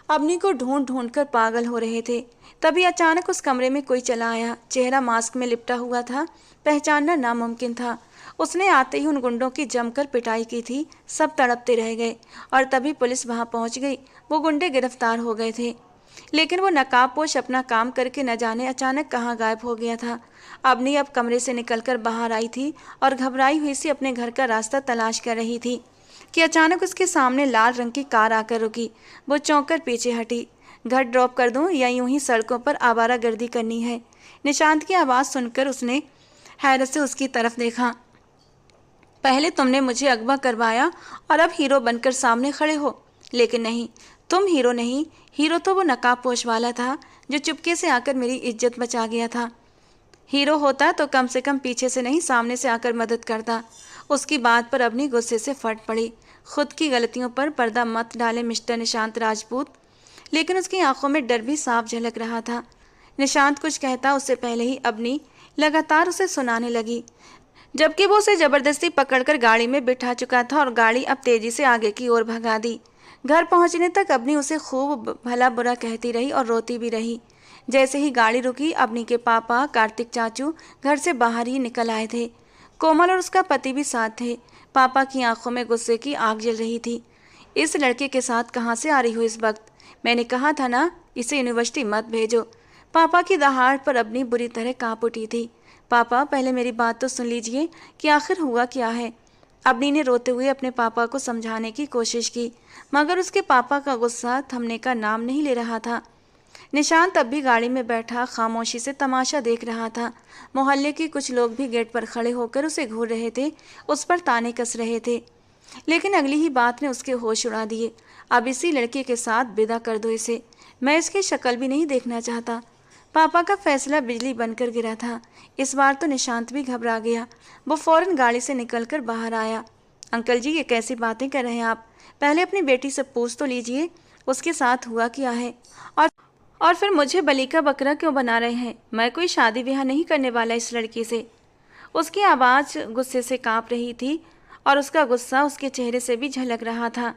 अवनी को ढूंढ ढूंढ कर पागल हो रहे थे। तभी अचानक उस कमरे में कोई चला आया। चेहरा मास्क में लिपटा हुआ था, पहचानना नामुमकिन था। उसने आते ही उन गुंडों की जमकर पिटाई की थी। सब तड़पते रह गए और तभी पुलिस वहां पहुंच गई। वो गुंडे गिरफ्तार हो गए थे, लेकिन वो नकाबपोश अपना काम करके न जाने अचानक कहाँ गायब हो गया था। अवनी अब कमरे से निकलकर बाहर आई थी और घबराई हुई सी अपने घर का रास्ता तलाश कर रही थी कि अचानक उसके सामने लाल रंग की कार आकर रुकी। वो चौंक कर पीछे हटी। घर ड्रॉप कर दूं या यूं ही सड़कों पर आवारागर्दी करनी है? निशांत की आवाज़ सुनकर उसने हैरत से उसकी तरफ देखा। पहले तुमने मुझे अगवा करवाया और अब हीरो बनकर सामने खड़े हो, लेकिन नहीं, तुम हीरो नहीं। हीरो तो वो नकाबपोश वाला था जो चुपके से आकर मेरी इज्जत बचा गया था। हीरो होता तो कम से कम पीछे से नहीं, सामने से आकर मदद करता। उसकी बात पर अवनी गुस्से से फट पड़ी। खुद की गलतियों पर पर्दा मत डाले मिस्टर निशांत राजपूत। लेकिन उसकी आंखों में डर भी साफ झलक रहा था। निशांत कुछ कहता उससे पहले ही अवनी लगातार उसे सुनाने लगी, जबकि वो उसे जबरदस्ती पकड़कर गाड़ी में बिठा चुका था और गाड़ी अब तेजी से आगे की ओर भगा दी। घर पहुंचने तक अवनी उसे खूब भला बुरा कहती रही और रोती भी रही। जैसे ही गाड़ी रुकी, अवनी के पापा कार्तिक चाचू घर से बाहर ही निकल आए थे। कोमल और उसका पति भी साथ थे। पापा की आंखों में गुस्से की आग जल रही थी। इस लड़के के साथ कहाँ से आ रही हो इस वक्त? मैंने कहा था ना, इसे यूनिवर्सिटी मत भेजो। पापा की दहाड़ पर अवनी बुरी तरह कांप उठी थी। पापा पहले मेरी बात तो सुन लीजिए कि आखिर हुआ क्या है। अबनी ने रोते हुए अपने पापा को समझाने की कोशिश की, मगर उसके पापा का गुस्सा थमने का नाम नहीं ले रहा था। निशांत अब भी गाड़ी में बैठा खामोशी से तमाशा देख रहा था। मोहल्ले के कुछ लोग भी गेट पर खड़े होकर उसे घूर रहे थे, उस पर ताने कस रहे थे। लेकिन अगली ही बात ने उसके होश उड़ा दिए। अब इसी लड़के के साथ विदा कर दो इसे, मैं इसकी शक्ल भी नहीं देखना चाहता। पापा का फैसला बिजली बनकर गिरा था। इस बार तो निशांत भी घबरा गया। वो फौरन गाड़ी से निकलकर बाहर आया। अंकल जी, ये कैसी बातें कर रहे हैं आप? पहले अपनी बेटी से पूछ तो लीजिए उसके साथ हुआ क्या है, और फिर मुझे बलि का बकरा क्यों बना रहे हैं? मैं कोई शादी ब्याह नहीं करने वाला इस लड़की से। उसकी आवाज़ गुस्से से कांप रही थी और उसका गुस्सा उसके चेहरे से भी झलक रहा था।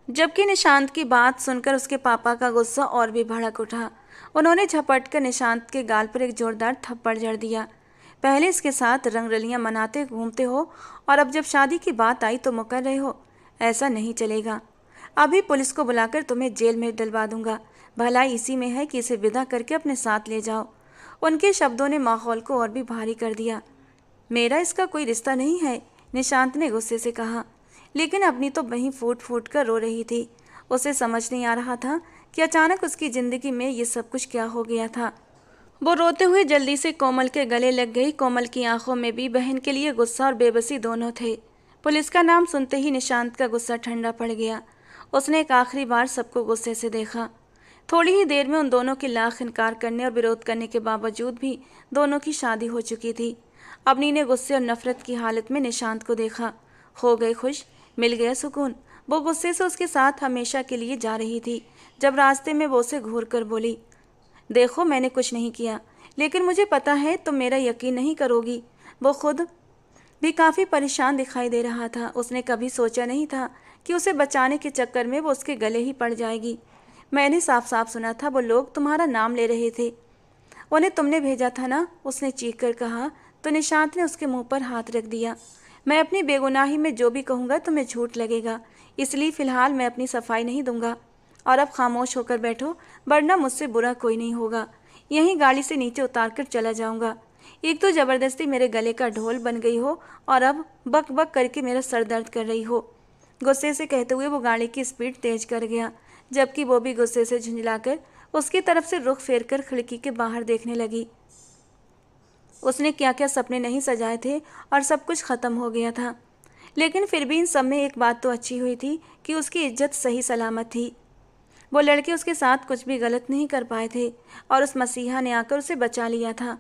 जबकि निशांत की बात सुनकर उसके पापा का गुस्सा और भी भड़क उठा। उन्होंने झपट कर निशांत के गाल पर एक जोरदार थप्पड़ जड़ दिया। पहले इसके साथ रंगरलियां मनाते घूमते हो और अब जब शादी की बात आई तो मुकर रहे हो। ऐसा नहीं चलेगा। अभी पुलिस को बुलाकर तुम्हें जेल में डलवा दूंगा। भलाई इसी में है कि इसे विदा करके अपने साथ ले जाओ। उनके शब्दों ने माहौल को और भी भारी कर दिया। मेरा इसका कोई रिश्ता नहीं है, निशांत ने गुस्से से कहा। लेकिन अपनी तो वहीं फूट फूट कर रो रही थी। उसे समझ नहीं आ रहा था कि अचानक उसकी जिंदगी में ये सब कुछ क्या हो गया था। वो रोते हुए जल्दी से कोमल के गले लग गई। कोमल की आंखों में भी बहन के लिए गुस्सा और बेबसी दोनों थे। पुलिस का नाम सुनते ही निशांत का गुस्सा ठंडा पड़ गया। उसने एक आखिरी बार सबको गुस्से से देखा। थोड़ी ही देर में उन दोनों के लाख इनकार करने और विरोध करने के बावजूद भी दोनों की शादी हो चुकी थी। अबनी ने गुस्से और नफरत की हालत में निशांत को देखा। हो गए खुश, मिल गया सुकून। वो गुस्से से उसके साथ हमेशा के लिए जा रही थी जब रास्ते में वो उसे घूर कर बोली, देखो मैंने कुछ नहीं किया, लेकिन मुझे पता है तुम मेरा यकीन नहीं करोगी। वो खुद भी काफ़ी परेशान दिखाई दे रहा था। उसने कभी सोचा नहीं था कि उसे बचाने के चक्कर में वो उसके गले ही पड़ जाएगी। मैंने साफ साफ सुना था वो लोग तुम्हारा नाम ले रहे थे। उन्हें तुमने भेजा था ना? उसने चीख कर कहा तो निशांत ने उसके मुंह पर हाथ रख दिया। मैं अपनी बेगुनाही में जो भी कहूँगा तुम्हें झूठ लगेगा, इसलिए फ़िलहाल मैं अपनी सफाई नहीं दूंगा। और अब खामोश होकर बैठो, वरना मुझसे बुरा कोई नहीं होगा। यहीं गाड़ी से नीचे उतार कर चला जाऊंगा। एक तो ज़बरदस्ती मेरे गले का ढोल बन गई हो और अब बक बक करके मेरा सर दर्द कर रही हो। गुस्से से कहते हुए वो गाड़ी की स्पीड तेज कर गया, जबकि वो भी गुस्से से झुंझलाकर उसकी तरफ से रुख फेर कर खिड़की के बाहर देखने लगी। उसने क्या क्या सपने नहीं सजाए थे और सब कुछ ख़त्म हो गया था। लेकिन फिर भी इन सब में एक बात तो अच्छी हुई थी कि उसकी इज्जत सही सलामत थी। वो लड़के उसके साथ कुछ भी गलत नहीं कर पाए थे और उस मसीहा ने आकर उसे बचा लिया था।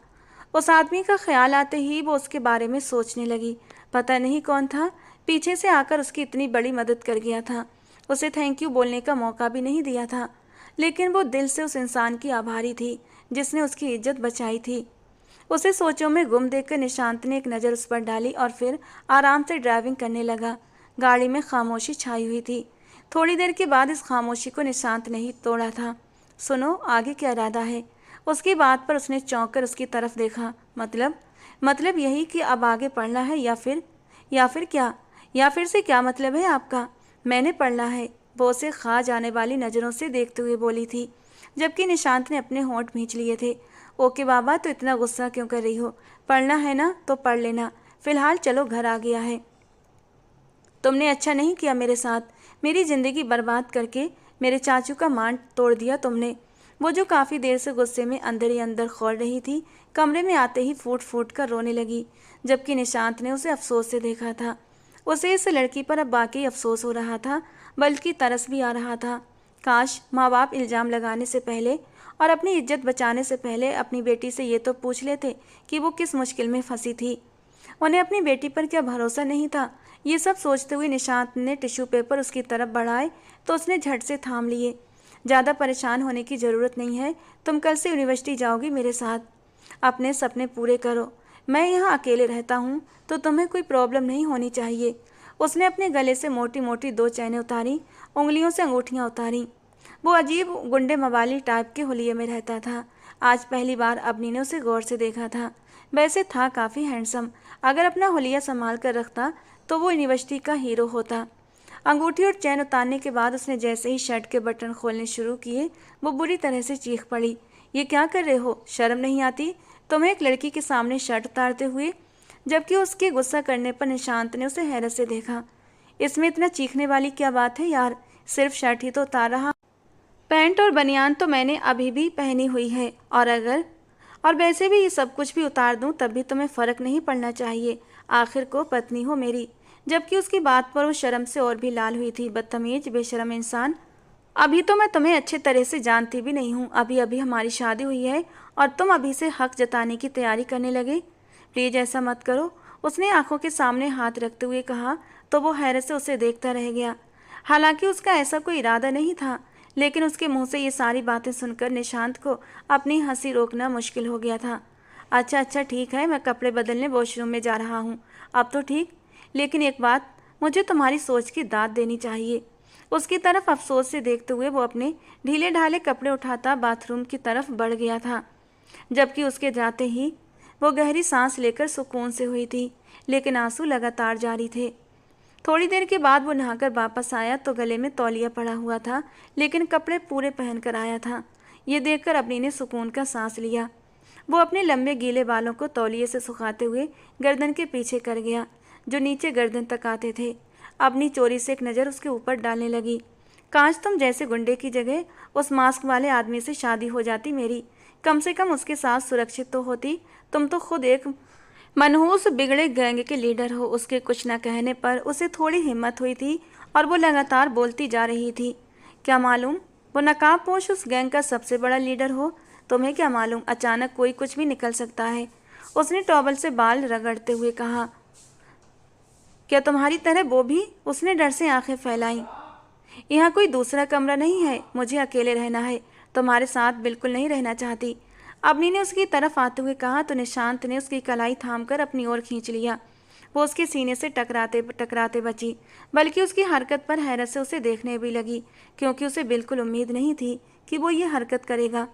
उस आदमी का ख्याल आते ही वो उसके बारे में सोचने लगी। पता नहीं कौन था, पीछे से आकर उसकी इतनी बड़ी मदद कर गया था। उसे थैंक यू बोलने का मौका भी नहीं दिया था, लेकिन वो दिल से उस इंसान की आभारी थी जिसने उसकी इज्जत बचाई थी। उसे सोचों में गुम देखकर निशांत ने एक नज़र उस पर डाली और फिर आराम से ड्राइविंग करने लगा। गाड़ी में खामोशी छाई हुई थी। थोड़ी देर के बाद इस खामोशी को निशांत ने ही तोड़ा था। सुनो, आगे क्या इरादा है? उसकी बात पर उसने चौंक कर उसकी तरफ देखा। मतलब यही कि अब आगे पढ़ना है या फिर क्या? या फिर से क्या मतलब है आपका? मैंने पढ़ना है, वो उसे खा जाने वाली नज़रों से देखते हुए बोली थी, जबकि निशांत ने अपने होंठ भींच लिए थे। ओके बाबा, तो इतना गुस्सा क्यों कर रही हो? पढ़ना है ना तो पढ़ लेना, फिलहाल चलो घर आ गया है। तुमने अच्छा नहीं किया मेरे साथ, मेरी ज़िंदगी बर्बाद करके मेरे चाचू का मान तोड़ दिया तुमने। वो जो काफ़ी देर से गुस्से में अंदर ही अंदर खौल रही थी, कमरे में आते ही फूट फूट कर रोने लगी, जबकि निशांत ने उसे अफसोस से देखा था। उसे इस लड़की पर अब वाकई अफसोस हो रहा था, बल्कि तरस भी आ रहा था। काश माँ बाप इल्ज़ाम लगाने से पहले और अपनी इज्जत बचाने से पहले अपनी बेटी से ये तो पूछ लेते कि वो किस मुश्किल में फंसी थी। उन्हें अपनी बेटी पर क्या भरोसा नहीं था? ये सब सोचते हुए निशांत ने टिश्यू पेपर उसकी तरफ बढ़ाए तो उसने झट से थाम लिए। ज़्यादा परेशान होने की ज़रूरत नहीं है, तुम कल से यूनिवर्सिटी जाओगी मेरे साथ। अपने सपने पूरे करो। मैं यहाँ अकेले रहता हूँ तो तुम्हें कोई प्रॉब्लम नहीं होनी चाहिए। उसने अपने गले से मोटी मोटी 2 चैनें उतारी, उंगलियों से अंगूठियाँ उतारी। वो अजीब गुंडे मवाली टाइप के हुलिये में रहता था। आज पहली बार अबनी ने उसे गौर से देखा था। वैसे था काफ़ी हैंडसम। अगर अपना हुलिया संभाल कर रखता तो वो यूनिवर्सिटी का हीरो होता। अंगूठी और चैन उतारने के बाद उसने जैसे ही शर्ट के बटन खोलने शुरू किए, वो बुरी तरह से चीख पड़ी। ये क्या कर रहे हो? शर्म नहीं आती? तुम्हें एक लड़की के सामने शर्ट उतारते हुए, जबकि उसके गुस्सा करने पर निशांत ने उसे हैरत से देखा। इसमें इतना चीखने वाली क्या बात है यार, सिर्फ शर्ट ही तो उतार रहा, पैंट और बनियान तो मैंने अभी भी पहनी हुई है, और वैसे भी ये सब कुछ भी उतार दूं तब भी तुम्हें फ़र्क नहीं पड़ना चाहिए, आखिर को पत्नी हो मेरी। जबकि उसकी बात पर वो शर्म से और भी लाल हुई थी। बदतमीज, बेशरम इंसान, अभी तो मैं तुम्हें अच्छे तरह से जानती भी नहीं हूँ। अभी अभी हमारी शादी हुई है और तुम अभी से हक जताने की तैयारी करने लगे। प्लीज़ ऐसा मत करो, उसने आंखों के सामने हाथ रखते हुए कहा। तो वो हैरत से उसे देखता रह गया। हालांकि उसका ऐसा कोई इरादा नहीं था, लेकिन उसके मुंह से ये सारी बातें सुनकर निशांत को अपनी हंसी रोकना मुश्किल हो गया था। अच्छा अच्छा ठीक है, मैं कपड़े बदलने वॉशरूम में जा रहा हूँ, अब तो ठीक। लेकिन एक बात, मुझे तुम्हारी सोच की दाद देनी चाहिए। उसकी तरफ अफसोस से देखते हुए वो अपने ढीले ढाले कपड़े उठाता बाथरूम की तरफ बढ़ गया था। जबकि उसके जाते ही वो गहरी सांस लेकर सुकून से हुई थी, लेकिन आंसू लगातार जारी थे। थोड़ी देर के बाद वो नहाकर वापस आया तो गले में तौलिया पड़ा हुआ था, लेकिन कपड़े पूरे पहन कर आया था। ये देखकर अपनी ने सुकून का सांस लिया। वो अपने लंबे गीले बालों को तौलिए से सुखाते हुए गर्दन के पीछे कर गया, जो नीचे गर्दन तक आते थे। अपनी चोरी से एक नज़र उसके ऊपर डालने लगी। काश तुम जैसे गुंडे की जगह उस मास्क वाले आदमी से शादी हो जाती मेरी, कम से कम उसके साथ सुरक्षित तो होती। तुम तो खुद एक मनहूस बिगड़े गैंग के लीडर हो। उसके कुछ न कहने पर उसे थोड़ी हिम्मत हुई थी और वो लगातार बोलती जा रही थी। क्या मालूम वो नकाबपोश उस गैंग का सबसे बड़ा लीडर हो। तुम्हें क्या मालूम, अचानक कोई कुछ भी निकल सकता है। उसने टॉवल से बाल रगड़ते हुए कहा। क्या तुम्हारी तरह वो भी? उसने डर से आंखें फैलाई। यहाँ कोई दूसरा कमरा नहीं है, मुझे अकेले रहना है, तुम्हारे साथ बिल्कुल नहीं रहना चाहती, अवनी ने उसकी तरफ आते हुए कहा। तो निशांत ने उसकी कलाई थामकर अपनी ओर खींच लिया। वो उसके सीने से टकराते टकराते बची, बल्कि उसकी हरकत पर हैरत से उसे देखने भी लगी, क्योंकि उसे बिल्कुल उम्मीद नहीं थी कि वो ये हरकत करेगा।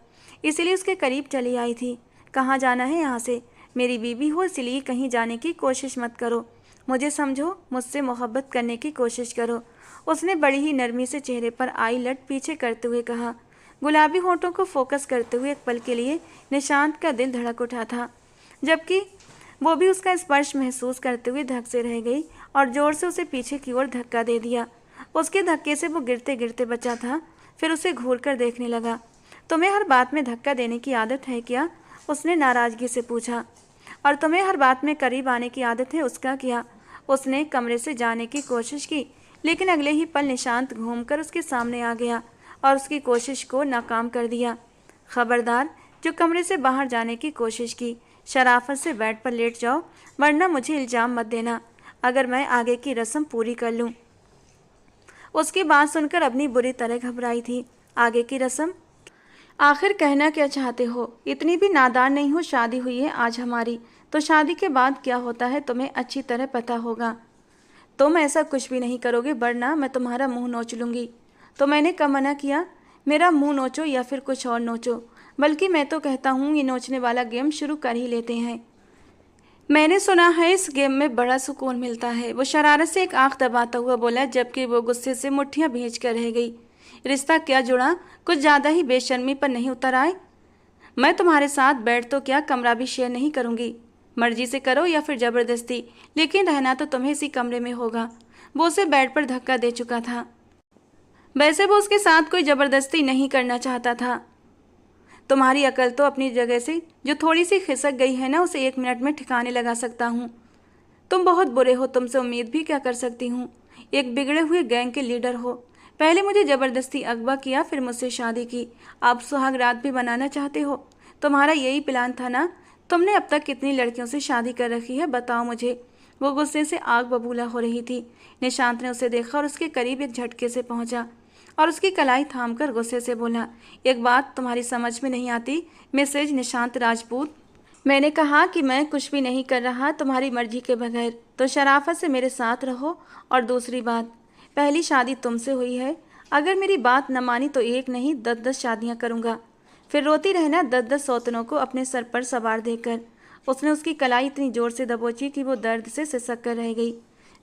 इसलिए उसके करीब चली आई थी। कहाँ जाना है यहाँ से? मेरी बीवी हो, इसलिए कहीं जाने की कोशिश मत करो, मुझे समझो, मुझसे मोहब्बत करने की कोशिश करो। उसने बड़ी ही नरमी से चेहरे पर आई लट पीछे करते हुए कहा। गुलाबी होठों को फोकस करते हुए एक पल के लिए निशांत का दिल धड़क उठा था, जबकि वो भी उसका स्पर्श महसूस करते हुए धक से रह गई और जोर से उसे पीछे की ओर धक्का दे दिया। उसके धक्के से वो गिरते गिरते बचा था। फिर उसे घूर कर देखने लगा। तुम्हें हर बात में धक्का देने की आदत है क्या? उसने नाराजगी से पूछा। और तुम्हें हर बात में करीब आने की आदत है, उसका क्या? उसने कमरे से जाने की कोशिश की, लेकिन अगले ही पल निशांत घूमकर उसके सामने आ गया और उसकी कोशिश को नाकाम कर दिया। खबरदार, जो कमरे से बाहर जाने की कोशिश की, शराफत से बेड पर लेट जाओ, वरना मुझे इल्ज़ाम मत देना अगर मैं आगे की रस्म पूरी कर लूँ। उसकी बात सुनकर अपनी बुरी तरह घबराई थी। आगे की रस्म? आखिर कहना क्या चाहते हो? इतनी भी नादान नहीं हो। शादी हुई है आज हमारी, तो शादी के बाद क्या होता है तुम्हें अच्छी तरह पता होगा। तुम ऐसा कुछ भी नहीं करोगे, वरना मैं तुम्हारा मुंह नोच लूँगी। तो मैंने कब मना किया? मेरा मुंह नोचो या फिर कुछ और नोचो, बल्कि मैं तो कहता हूँ ये नोचने वाला गेम शुरू कर ही लेते हैं। मैंने सुना है इस गेम में बड़ा सुकून मिलता है। वो शरारत से एक आंख दबाता हुआ बोला, जबकि वो गुस्से से मुट्ठियाँ भींच कर रह गई। रिश्ता क्या जुड़ा, कुछ ज़्यादा ही बेशर्मी पर नहीं उतर आए? मैं तुम्हारे साथ बैठ तो क्या, कमरा भी शेयर नहीं करूँगी। मर्जी से करो या फिर ज़बरदस्ती, लेकिन रहना तो तुम्हें इसी कमरे में होगा। वो उसे बेड पर धक्का दे चुका था। वैसे वो उसके साथ कोई ज़बरदस्ती नहीं करना चाहता था। तुम्हारी अकल तो अपनी जगह से जो थोड़ी सी खिसक गई है ना, उसे 1 मिनट में ठिकाने लगा सकता हूँ। तुम बहुत बुरे हो, तुमसे उम्मीद भी क्या कर सकती हूँ? एक बिगड़े हुए गैंग के लीडर हो। पहले मुझे ज़बरदस्ती अगवा किया, फिर मुझसे शादी की, अब सुहाग रात भी बनाना चाहते हो। तुम्हारा यही प्लान था ना? तुमने अब तक कितनी लड़कियों से शादी कर रखी है, बताओ मुझे। वो गुस्से से आग बबूला हो रही थी। निशांत ने उसे देखा और उसके करीब एक झटके से पहुंचा और उसकी कलाई थामकर गुस्से से बोला, एक बात तुम्हारी समझ में नहीं आती मिसेज निशांत राजपूत। मैंने कहा कि मैं कुछ भी नहीं कर रहा तुम्हारी मर्जी के बगैर, तो शराफत से मेरे साथ रहो। और दूसरी बात, पहली शादी तुमसे हुई है, अगर मेरी बात न मानी तो 1 नहीं 10-10 शादियाँ करूँगा, फिर रोती रहना 10-10 सौतनों को अपने सर पर सवार देकर। उसने उसकी कलाई इतनी जोर से दबोची कि वो दर्द से सिसक कर रह गई,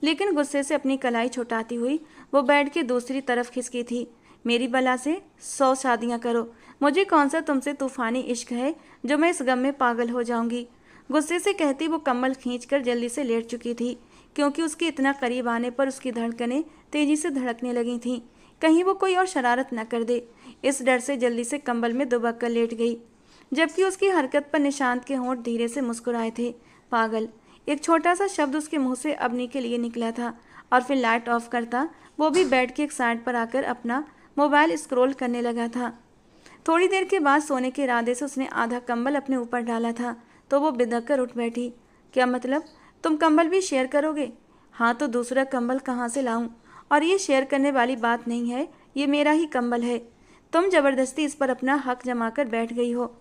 लेकिन गुस्से से अपनी कलाई छुटाती हुई वो बेड के दूसरी तरफ खिसकी थी। मेरी बला से 100 शादियां करो, मुझे कौन सा तुमसे तूफानी इश्क है जो मैं इस गम में पागल हो जाऊंगी। गुस्से से कहती वो कंबल खींचकर जल्दी से लेट चुकी थी, क्योंकि उसके इतना करीब आने पर उसकी धड़कनें तेजी से धड़कने लगी थीं, कहीं वो कोई और शरारत न कर दे। इस डर से जल्दी से कंबल में दुबक कर लेट गई, जबकि उसकी हरकत पर निशांत के होंठ धीरे से मुस्कुराए थे। पागल, एक छोटा सा शब्द उसके मुंह से अबनी के लिए निकला था, और फिर लाइट ऑफ करता वो भी बेड के एक साइड पर आकर अपना मोबाइल स्क्रॉल करने लगा था। थोड़ी देर के बाद सोने के इरादे से उसने आधा कंबल अपने ऊपर डाला था, तो वो बिदक कर उठ बैठी। क्या मतलब, तुम कंबल भी शेयर करोगे? हाँ, तो दूसरा कंबल कहाँ से लाऊं? और ये शेयर करने वाली बात नहीं है, ये मेरा ही कंबल है। तुम जबरदस्ती इस पर अपना हक जमा कर बैठ गई हो।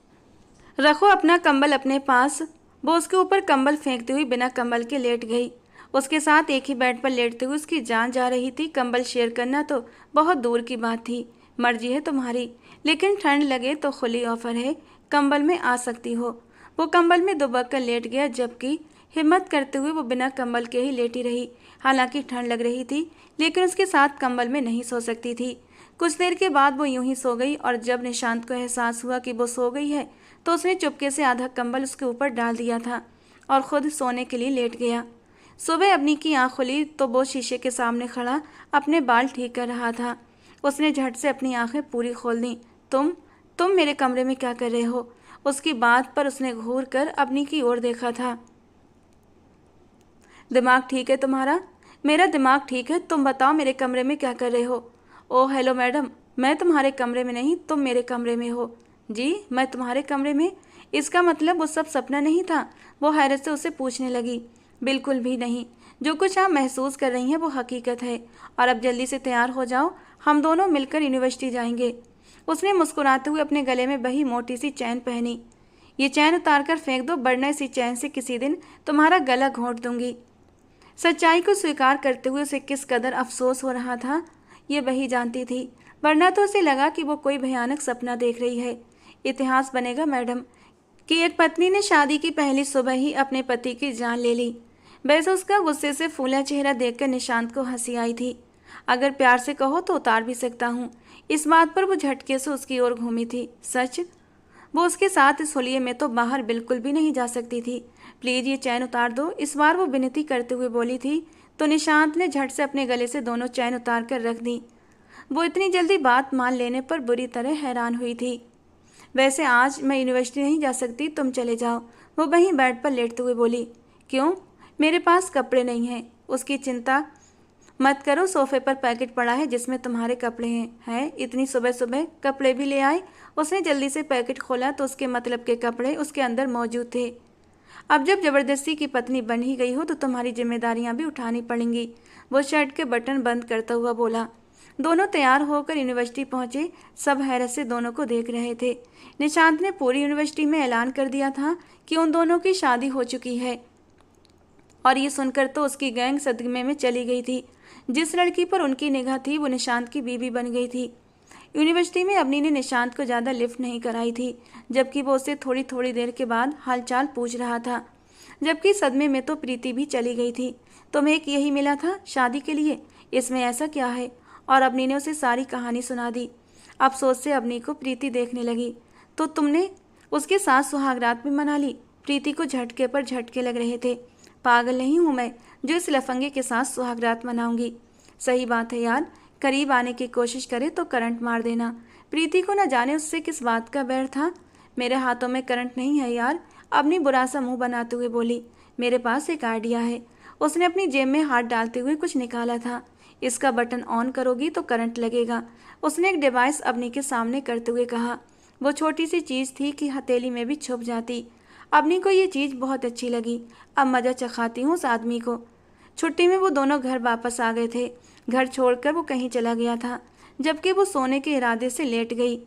रखो अपना कंबल अपने पास। वो उसके ऊपर कंबल फेंकती हुई बिना कंबल के लेट गई। उसके साथ एक ही बेड पर लेटते हुए उसकी जान जा रही थी। कंबल शेयर करना तो बहुत दूर की बात थी। मर्जी है तुम्हारी, लेकिन ठंड लगे तो खुली ऑफर है, कंबल में आ सकती हो। वो कंबल में दुबक कर लेट गया, जबकि हिम्मत करते हुए वो बिना कंबल के ही लेटी रही। हालांकि ठंड लग रही थी, लेकिन उसके साथ कंबल में नहीं सो सकती थी। कुछ देर के बाद वो यूं ही सो गई, और जब निशांत को एहसास हुआ कि वो सो गई है, तो उसने चुपके से आधा कंबल उसके ऊपर डाल दिया था और खुद सोने के लिए लेट गया। सुबह अपनी की आँख खुली तो वो शीशे के सामने खड़ा अपने बाल ठीक कर रहा था। उसने झट से अपनी आंखें पूरी खोल दी। तुम मेरे कमरे में क्या कर रहे हो? उसकी बात पर उसने घूर कर अपनी की ओर देखा था। दिमाग ठीक है तुम्हारा? मेरा दिमाग ठीक है, तुम बताओ मेरे कमरे में क्या कर रहे हो? ओह हेलो मैडम, मैं तुम्हारे कमरे में नहीं, तुम मेरे कमरे में हो। जी, मैं तुम्हारे कमरे में? इसका मतलब वो सब सपना नहीं था? वो हैरत से उसे पूछने लगी। बिल्कुल भी नहीं, जो कुछ आप महसूस कर रही हैं वो हकीकत है। और अब जल्दी से तैयार हो जाओ, हम दोनों मिलकर यूनिवर्सिटी जाएंगे। उसने मुस्कुराते हुए अपने गले में बही मोटी सी चैन पहनी। ये चैन उतार कर फेंक दो, वरना इसी चैन से किसी दिन तुम्हारा गला घोंट दूंगी। सच्चाई को स्वीकार करते हुए उसे किस कदर अफसोस हो रहा था, ये वही जानती थी, वरना तो उसे लगा कि वो कोई भयानक सपना देख रही है। इतिहास बनेगा मैडम कि एक पत्नी ने शादी की पहली सुबह ही अपने पति की जान ले ली। वैसे उसका गुस्से से फूला चेहरा देखकर निशांत को हंसी आई थी। अगर प्यार से कहो तो उतार भी सकता हूँ। इस बात पर वो झटके से उसकी ओर घूमी थी। सच? वो उसके साथ इस होलिये में तो बाहर बिल्कुल भी नहीं जा सकती थी। प्लीज ये चैन उतार दो, इस बार वो विनती करते हुए बोली थी, तो निशांत ने झट से अपने गले से दोनों चैन उतार कर रख दी। वो इतनी जल्दी बात मान लेने पर बुरी तरह हैरान हुई थी। वैसे आज मैं यूनिवर्सिटी नहीं जा सकती, तुम चले जाओ, वो वहीं बेड पर लेटते हुए बोली। क्यों? मेरे पास कपड़े नहीं हैं। उसकी चिंता मत करो, सोफे पर पैकेट पड़ा है जिसमें तुम्हारे कपड़े हैं। इतनी सुबह सुबह कपड़े भी ले आए? उसने जल्दी से पैकेट खोला तो उसके मतलब के कपड़े उसके अंदर मौजूद थे। अब जब जबरदस्ती की पत्नी बन ही गई हो तो तुम्हारी जिम्मेदारियां भी उठानी पड़ेंगी, वो शर्ट के बटन बंद करता हुआ बोला। दोनों तैयार होकर यूनिवर्सिटी पहुंचे। सब हैरत से दोनों को देख रहे थे। निशांत ने पूरी यूनिवर्सिटी में ऐलान कर दिया था कि उन दोनों की शादी हो चुकी है, और ये सुनकर तो उसकी गैंग सदमे में चली गई थी। जिस लड़की पर उनकी निगाह थी वो निशांत की बीवी बन गई थी। यूनिवर्सिटी में अबनी ने निशांत को ज़्यादा लिफ्ट नहीं कराई थी, जबकि वो उससे थोड़ी थोड़ी देर के बाद हालचाल पूछ रहा था। जबकि सदमे में तो प्रीति भी चली गई थी। तुम्हें एक यही मिला था शादी के लिए, इसमें ऐसा क्या है? और अबनी ने उसे सारी कहानी सुना दी। अफसोस से अबनी को प्रीति देखने लगी। तो तुमने उसके साथ सुहागरात भी मना ली? प्रीति को झटके पर झटके लग रहे थे। पागल नहीं हूँ मैं जो इस लफंगे के साथ सुहागरात मनाऊंगी। सही बात है यार, करीब आने की कोशिश करे तो करंट मार देना। प्रीति को न जाने उससे किस बात का बैर था। मेरे हाथों में करंट नहीं है यार, अपनी बुरा सा मुंह बनाते हुए बोली। मेरे पास एक आइडिया है। उसने अपनी जेब में हाथ डालते हुए कुछ निकाला था। इसका बटन ऑन करोगी तो करंट लगेगा। उसने एक डिवाइस अबनी के सामने करते हुए कहा। वो छोटी सी चीज़ थी कि हथेली में भी छुप जाती। अबनी को ये चीज़ बहुत अच्छी लगी। अब मज़ा चखाती हूँ उस आदमी को। छुट्टी में वो दोनों घर वापस आ गए थे। घर छोड़कर वो कहीं चला गया था, जबकि वो सोने के इरादे से लेट गई।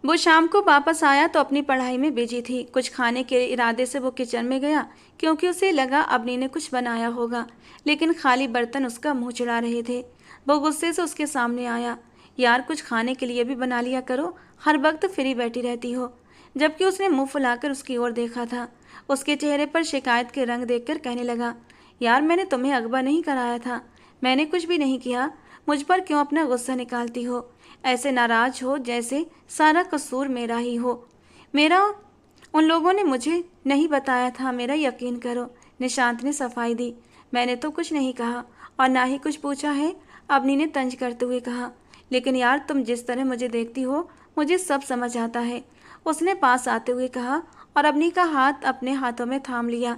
वो शाम को वापस आया तो अपनी पढ़ाई में बिजी थी। कुछ खाने के इरादे से वो किचन में गया, क्योंकि उसे लगा अबनी ने कुछ बनाया होगा, लेकिन खाली बर्तन उसका मुंह चिढ़ा रहे थे। वो गुस्से से उसके सामने आया। यार कुछ खाने के लिए भी बना लिया करो, हर वक्त फ्री बैठी रहती हो। जबकि उसने मुंह फुलाकर उसकी ओर देखा था। उसके चेहरे पर शिकायत के रंग देखकर कहने लगा, यार मैंने तुम्हें अगवा नहीं कराया था, मैंने कुछ भी नहीं किया। मुझ पर क्यों अपना गुस्सा निकालती हो? ऐसे नाराज हो जैसे सारा कसूर मेरा ही हो। मेरा उन लोगों ने मुझे नहीं बताया था, मेरा यकीन करो। निशांत ने सफाई दी। मैंने तो कुछ नहीं कहा और ना ही कुछ पूछा है, अवनी ने तंज करते हुए कहा। लेकिन यार, तुम जिस तरह मुझे देखती हो मुझे सब समझ आता है, उसने पास आते हुए कहा और अवनी का हाथ अपने हाथों में थाम लिया,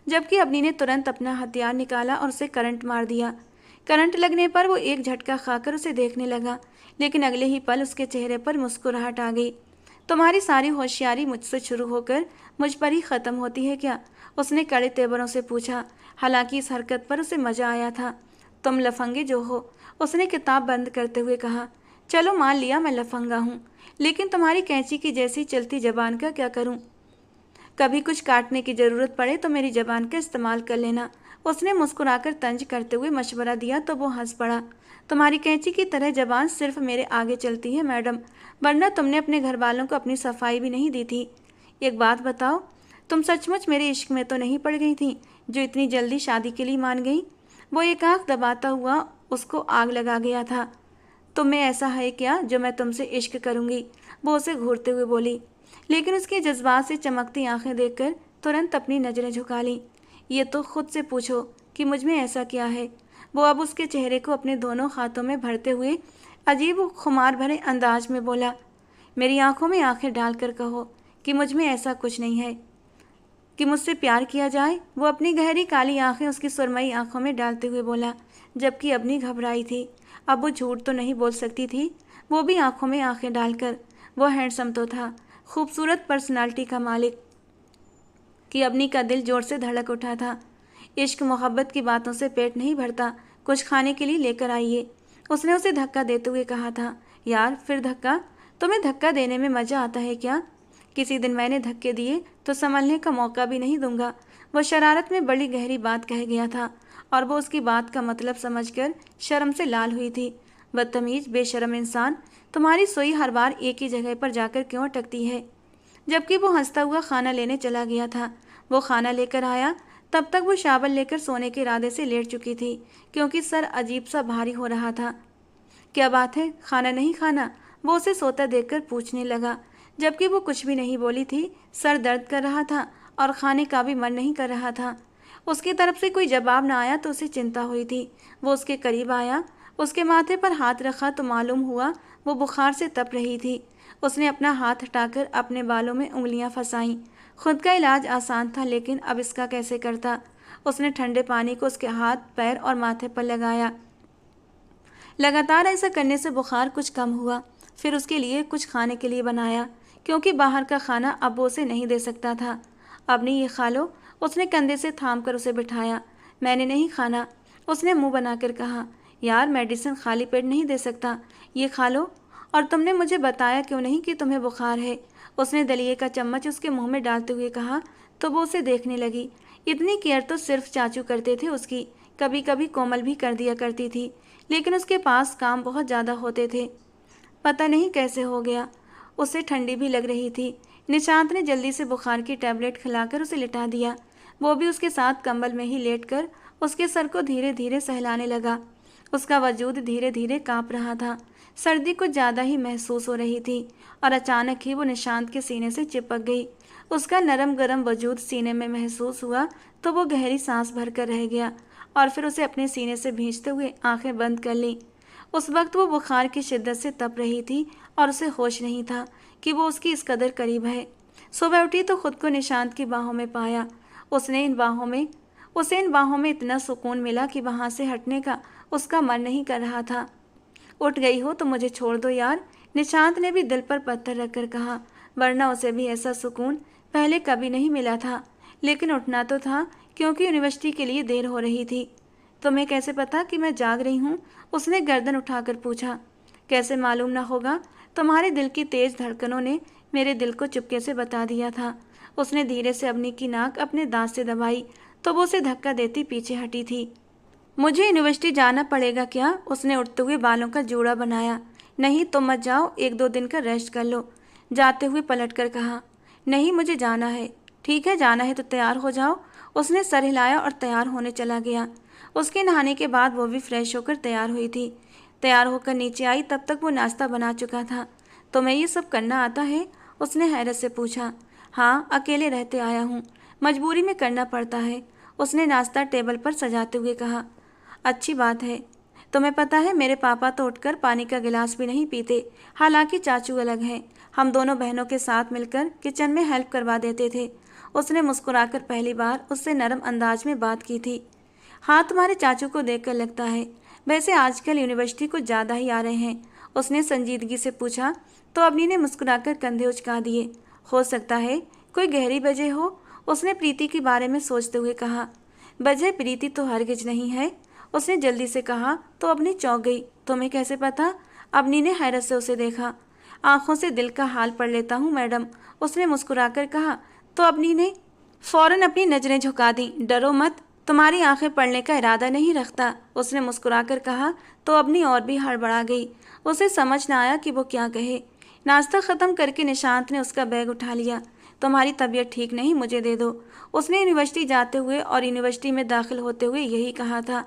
जबकि अवनी ने तुरंत अपना हथियार निकाला और उसे करंट मार दिया। करंट लगने पर वो एक झटका खाकर उसे देखने लगा, लेकिन अगले ही पल उसके चेहरे पर मुस्कुराहट आ गई। तुम्हारी सारी होशियारी मुझसे शुरू होकर मुझ पर ही ख़त्म होती है क्या? उसने कड़े तेवरों से पूछा। हालांकि इस हरकत पर उसे मज़ा आया था। तुम लफंगे जो हो, उसने किताब बंद करते हुए कहा। चलो मान लिया मैं लफंगा हूँ, लेकिन तुम्हारी कैंची की जैसी चलती जबान का क्या करूँ? कभी कुछ काटने की ज़रूरत पड़े तो मेरी ज़बान का इस्तेमाल कर लेना। उसने मुस्कुराकर तंज करते हुए मशवरा दिया तो वो हंस पड़ा। तुम्हारी कैंची की तरह ज़बान सिर्फ मेरे आगे चलती है मैडम, वरना तुमने अपने घर वालों को अपनी सफाई भी नहीं दी थी। एक बात बताओ, तुम सचमुच मेरे इश्क में तो नहीं पड़ गई थी जो इतनी जल्दी शादी के लिए मान गई? वो एक आंख दबाता हुआ उसको आग लगा गया था। तुम में ऐसा है क्या जो मैं तुमसे इश्क करूंगी? वो उसे घूरते हुए बोली, लेकिन उसके जज्बात से चमकती आंखें देखकर तुरंत अपनी नज़रें झुका ली। ये तो खुद से पूछो कि मुझ में ऐसा क्या है। वो अब उसके चेहरे को अपने दोनों हाथों में भरते हुए अजीब खुमार भरे अंदाज में बोला, मेरी आंखों में आंखें डालकर कहो कि मुझ में ऐसा कुछ नहीं है कि मुझसे प्यार किया जाए। वो अपनी गहरी काली आंखें उसकी सुरमई आंखों में डालते हुए बोला, जबकि अपनी घबराई थी। अब वो झूठ तो नहीं बोल सकती थी, वो भी आंखों में आंखें डालकर। वो हैंडसम तो था, खूबसूरत पर्सनालिटी का मालिक, कि अवनी का दिल जोर से धड़क उठा था। इश्क मोहब्बत की बातों से पेट नहीं भरता, कुछ खाने के लिए लेकर आइए, उसने उसे धक्का देते हुए कहा था। यार फिर धक्का? तुम्हें धक्का देने में मज़ा आता है क्या? किसी दिन मैंने धक्के दिए तो संभलने का मौका भी नहीं दूंगा। वो शरारत में बड़ी गहरी बात कह गया था और वो उसकी बात का मतलब समझकर शर्म से लाल हुई थी। बदतमीज बेशरम इंसान, तुम्हारी सुई हर बार एक ही जगह पर जाकर क्यों अटकती है? जबकि वो हंसता हुआ खाना लेने चला गया था। वो खाना लेकर आया, तब तक वो शावल लेकर सोने के इरादे से लेट चुकी थी, क्योंकि सर अजीब सा भारी हो रहा था। क्या बात है, खाना नहीं खाना? वो उसे सोता देखकर पूछने लगा, जबकि वो कुछ भी नहीं बोली थी। सर दर्द कर रहा था और खाने का भी मन नहीं कर रहा था। उसकी तरफ से कोई जवाब न आया तो उसे चिंता हुई थी। वो उसके करीब आया, उसके माथे पर हाथ रखा तो मालूम हुआ वो बुखार से तप रही थी। उसने अपना हाथ हटाकर अपने बालों में उंगलियां फंसाईं। खुद का इलाज आसान था, लेकिन अब इसका कैसे करता? उसने ठंडे पानी को उसके हाथ, पैर और माथे पर लगाया। लगातार ऐसा करने से बुखार कुछ कम हुआ। फिर उसके लिए कुछ खाने के लिए बनाया, क्योंकि बाहर का खाना अब वो उसे नहीं दे सकता था। अवनी, ये खा लो, उसने कंधे से थाम कर उसे बिठाया। मैंने नहीं खाना, उसने मुंह बनाकर कहा। यार, मेडिसिन खाली पेट नहीं दे सकता, ये खा लो। और तुमने मुझे बताया क्यों नहीं कि तुम्हें बुखार है? उसने दलिए का चम्मच उसके मुंह में डालते हुए कहा तो वो उसे देखने लगी। इतनी केयर तो सिर्फ चाचू करते थे उसकी, कभी कभी कोमल भी कर दिया करती थी, लेकिन उसके पास काम बहुत ज़्यादा होते थे। पता नहीं कैसे हो गया, उसे ठंडी भी लग रही थी। निशांत ने जल्दी से बुखार की टैबलेट खिलाकर उसे लिटा दिया। वो भी उसके साथ कंबल में ही लेटकर उसके सर को धीरे धीरे सहलाने लगा। उसका वजूद धीरे धीरे कांप रहा था। सर्दी कुछ ज़्यादा ही महसूस हो रही थी और अचानक ही वो निशांत के सीने से चिपक गई। उसका नरम गरम वजूद सीने में महसूस हुआ तो वो गहरी सांस भरकर रह गया और फिर उसे अपने सीने से भींचते हुए आंखें बंद कर ली। उस वक्त वो बुखार की शिद्दत से तप रही थी और उसे होश नहीं था कि वो उसकी इस कदर करीब है। सुबह उठी तो खुद को निशांत की बाहों में पाया। उसे इन बाहों में इतना सुकून मिला कि वहाँ से हटने का उसका मन नहीं कर रहा था। उठ गई हो तो मुझे छोड़ दो यार, निशांत ने भी दिल पर पत्थर रखकर कहा, वरना उसे भी ऐसा सुकून पहले कभी नहीं मिला था। लेकिन उठना तो था, क्योंकि यूनिवर्सिटी के लिए देर हो रही थी। तुम्हें कैसे पता कि मैं जाग रही हूँ? उसने गर्दन उठाकर पूछा। कैसे मालूम ना होगा, तुम्हारे दिल की तेज धड़कनों ने मेरे दिल को चुपके से बता दिया था। उसने धीरे से अवनी की नाक अपने दांत से दबाई तो वो उसे धक्का देती पीछे हटी थी। मुझे यूनिवर्सिटी जाना पड़ेगा क्या? उसने उठते हुए बालों का जूड़ा बनाया। नहीं, तुम मत जाओ, 1-2 दिन का रेस्ट कर लो, जाते हुए पलट कर कहा। नहीं, मुझे जाना है। ठीक है, जाना है तो तैयार हो जाओ। उसने सर हिलाया और तैयार होने चला गया। उसके नहाने के बाद वो भी फ्रेश होकर तैयार हुई थी। तैयार होकर नीचे आई तब तक वो नाश्ता बना चुका था। तुम्हें ये सब करना आता है? उसने हैरत से पूछा। हाँ, अकेले रहते आया हूँ, मजबूरी में करना पड़ता है, उसने नाश्ता टेबल पर सजाते हुए कहा। अच्छी बात है। तुम्हें पता है मेरे पापा तो उठकर पानी का गिलास भी नहीं पीते, हालांकि चाचू अलग हैं। हम दोनों बहनों के साथ मिलकर किचन में हेल्प करवा देते थे। उसने मुस्कुराकर पहली बार उससे नरम अंदाज में बात की थी। हाँ, तुम्हारे चाचू को देखकर लगता है। वैसे आजकल यूनिवर्सिटी को ज़्यादा ही आ रहे हैं, उसने संजीदगी से पूछा। तो अवनी ने मुस्कुराकर कंधे उचका दिए। हो सकता है कोई गहरी वजह हो, उसने प्रीति के बारे में सोचते हुए कहा। वजह प्रीति तो हरगिज नहीं है, उसने जल्दी से कहा। तो अवनी चौंक गई। तुम्हें कैसे पता? अवनी ने हैरत से उसे देखा। आंखों से दिल का हाल पढ़ लेता हूँ मैडम, उसने मुस्कुराकर कहा। तो अवनी ने फौरन अपनी नजरें झुका दी। डरो मत, तुम्हारी आंखें पढ़ने का इरादा नहीं रखता, उसने मुस्कुराकर कहा। तो अवनी और भी हड़बड़ा गई। उसे समझ न आया कि वो क्या कहे। नाश्ता खत्म करके निशांत ने उसका बैग उठा लिया। तुम्हारी तबीयत ठीक नहीं, मुझे दे दो, उसने यूनिवर्सिटी जाते हुए और यूनिवर्सिटी में दाखिल होते हुए यही कहा था।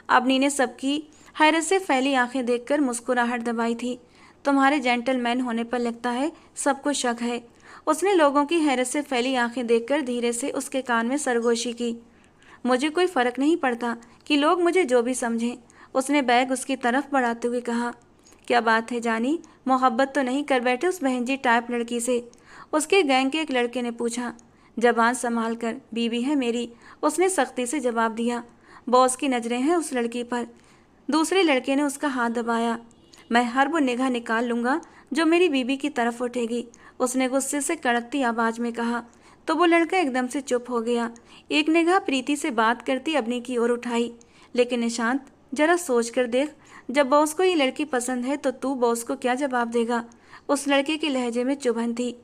अवनी ने सबकी हैरत से फैली आंखें देखकर मुस्कुराहट दबाई थी। तुम्हारे जेंटलमैन होने पर लगता है सबको शक है, उसने लोगों की हैरत से फैली आंखें देखकर धीरे से उसके कान में सरगोशी की। मुझे कोई फर्क नहीं पड़ता कि लोग मुझे जो भी समझें, उसने बैग उसकी तरफ बढ़ाते हुए कहा। क्या बात है जानी, मोहब्बत तो नहीं कर बैठे उस बहनजी टाइप लड़की से? उसके गैंग के एक लड़के ने पूछा। जबान संभाल कर, बीवी है मेरी, उसने सख्ती से जवाब दिया। बॉस की नज़रें हैं उस लड़की पर। दूसरे लड़के ने उसका हाथ दबाया। मैं हर वो निगाह निकाल लूँगा जो मेरी बीवी की तरफ उठेगी, उसने गुस्से से कड़कती आवाज़ में कहा। तो वो लड़का एकदम से चुप हो गया। एक निगाह प्रीति से बात करती अपनी की ओर उठाई। लेकिन निशांत, जरा सोच कर देख, जब बॉस को ये लड़की पसंद है तो तू बॉस को क्या जवाब देगा? उस लड़के के लहजे में चुभन थी।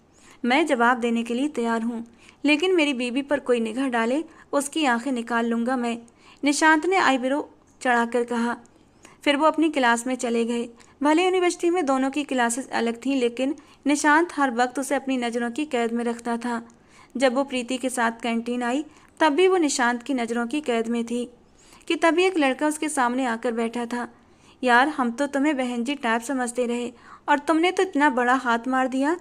मैं जवाब देने के लिए तैयार हूँ, लेकिन मेरी बीवी पर कोई निगाह डाले उसकी आंखें निकाल लूँगा मैं, निशांत ने आईब्रो चढ़ाकर कहा। फिर वो अपनी क्लास में चले गए। भले यूनिवर्सिटी में दोनों की क्लासेस अलग थीं, लेकिन निशांत हर वक्त उसे अपनी नज़रों की कैद में रखता था। जब वो प्रीति के साथ कैंटीन आई तब भी वो निशांत की नज़रों की कैद में थी कि तभी एक लड़का उसके सामने आकर बैठा था। यार, हम तो तुम्हें बहन जी टाइप समझते रहे और तुमने तो इतना बड़ा हाथ मार दिया।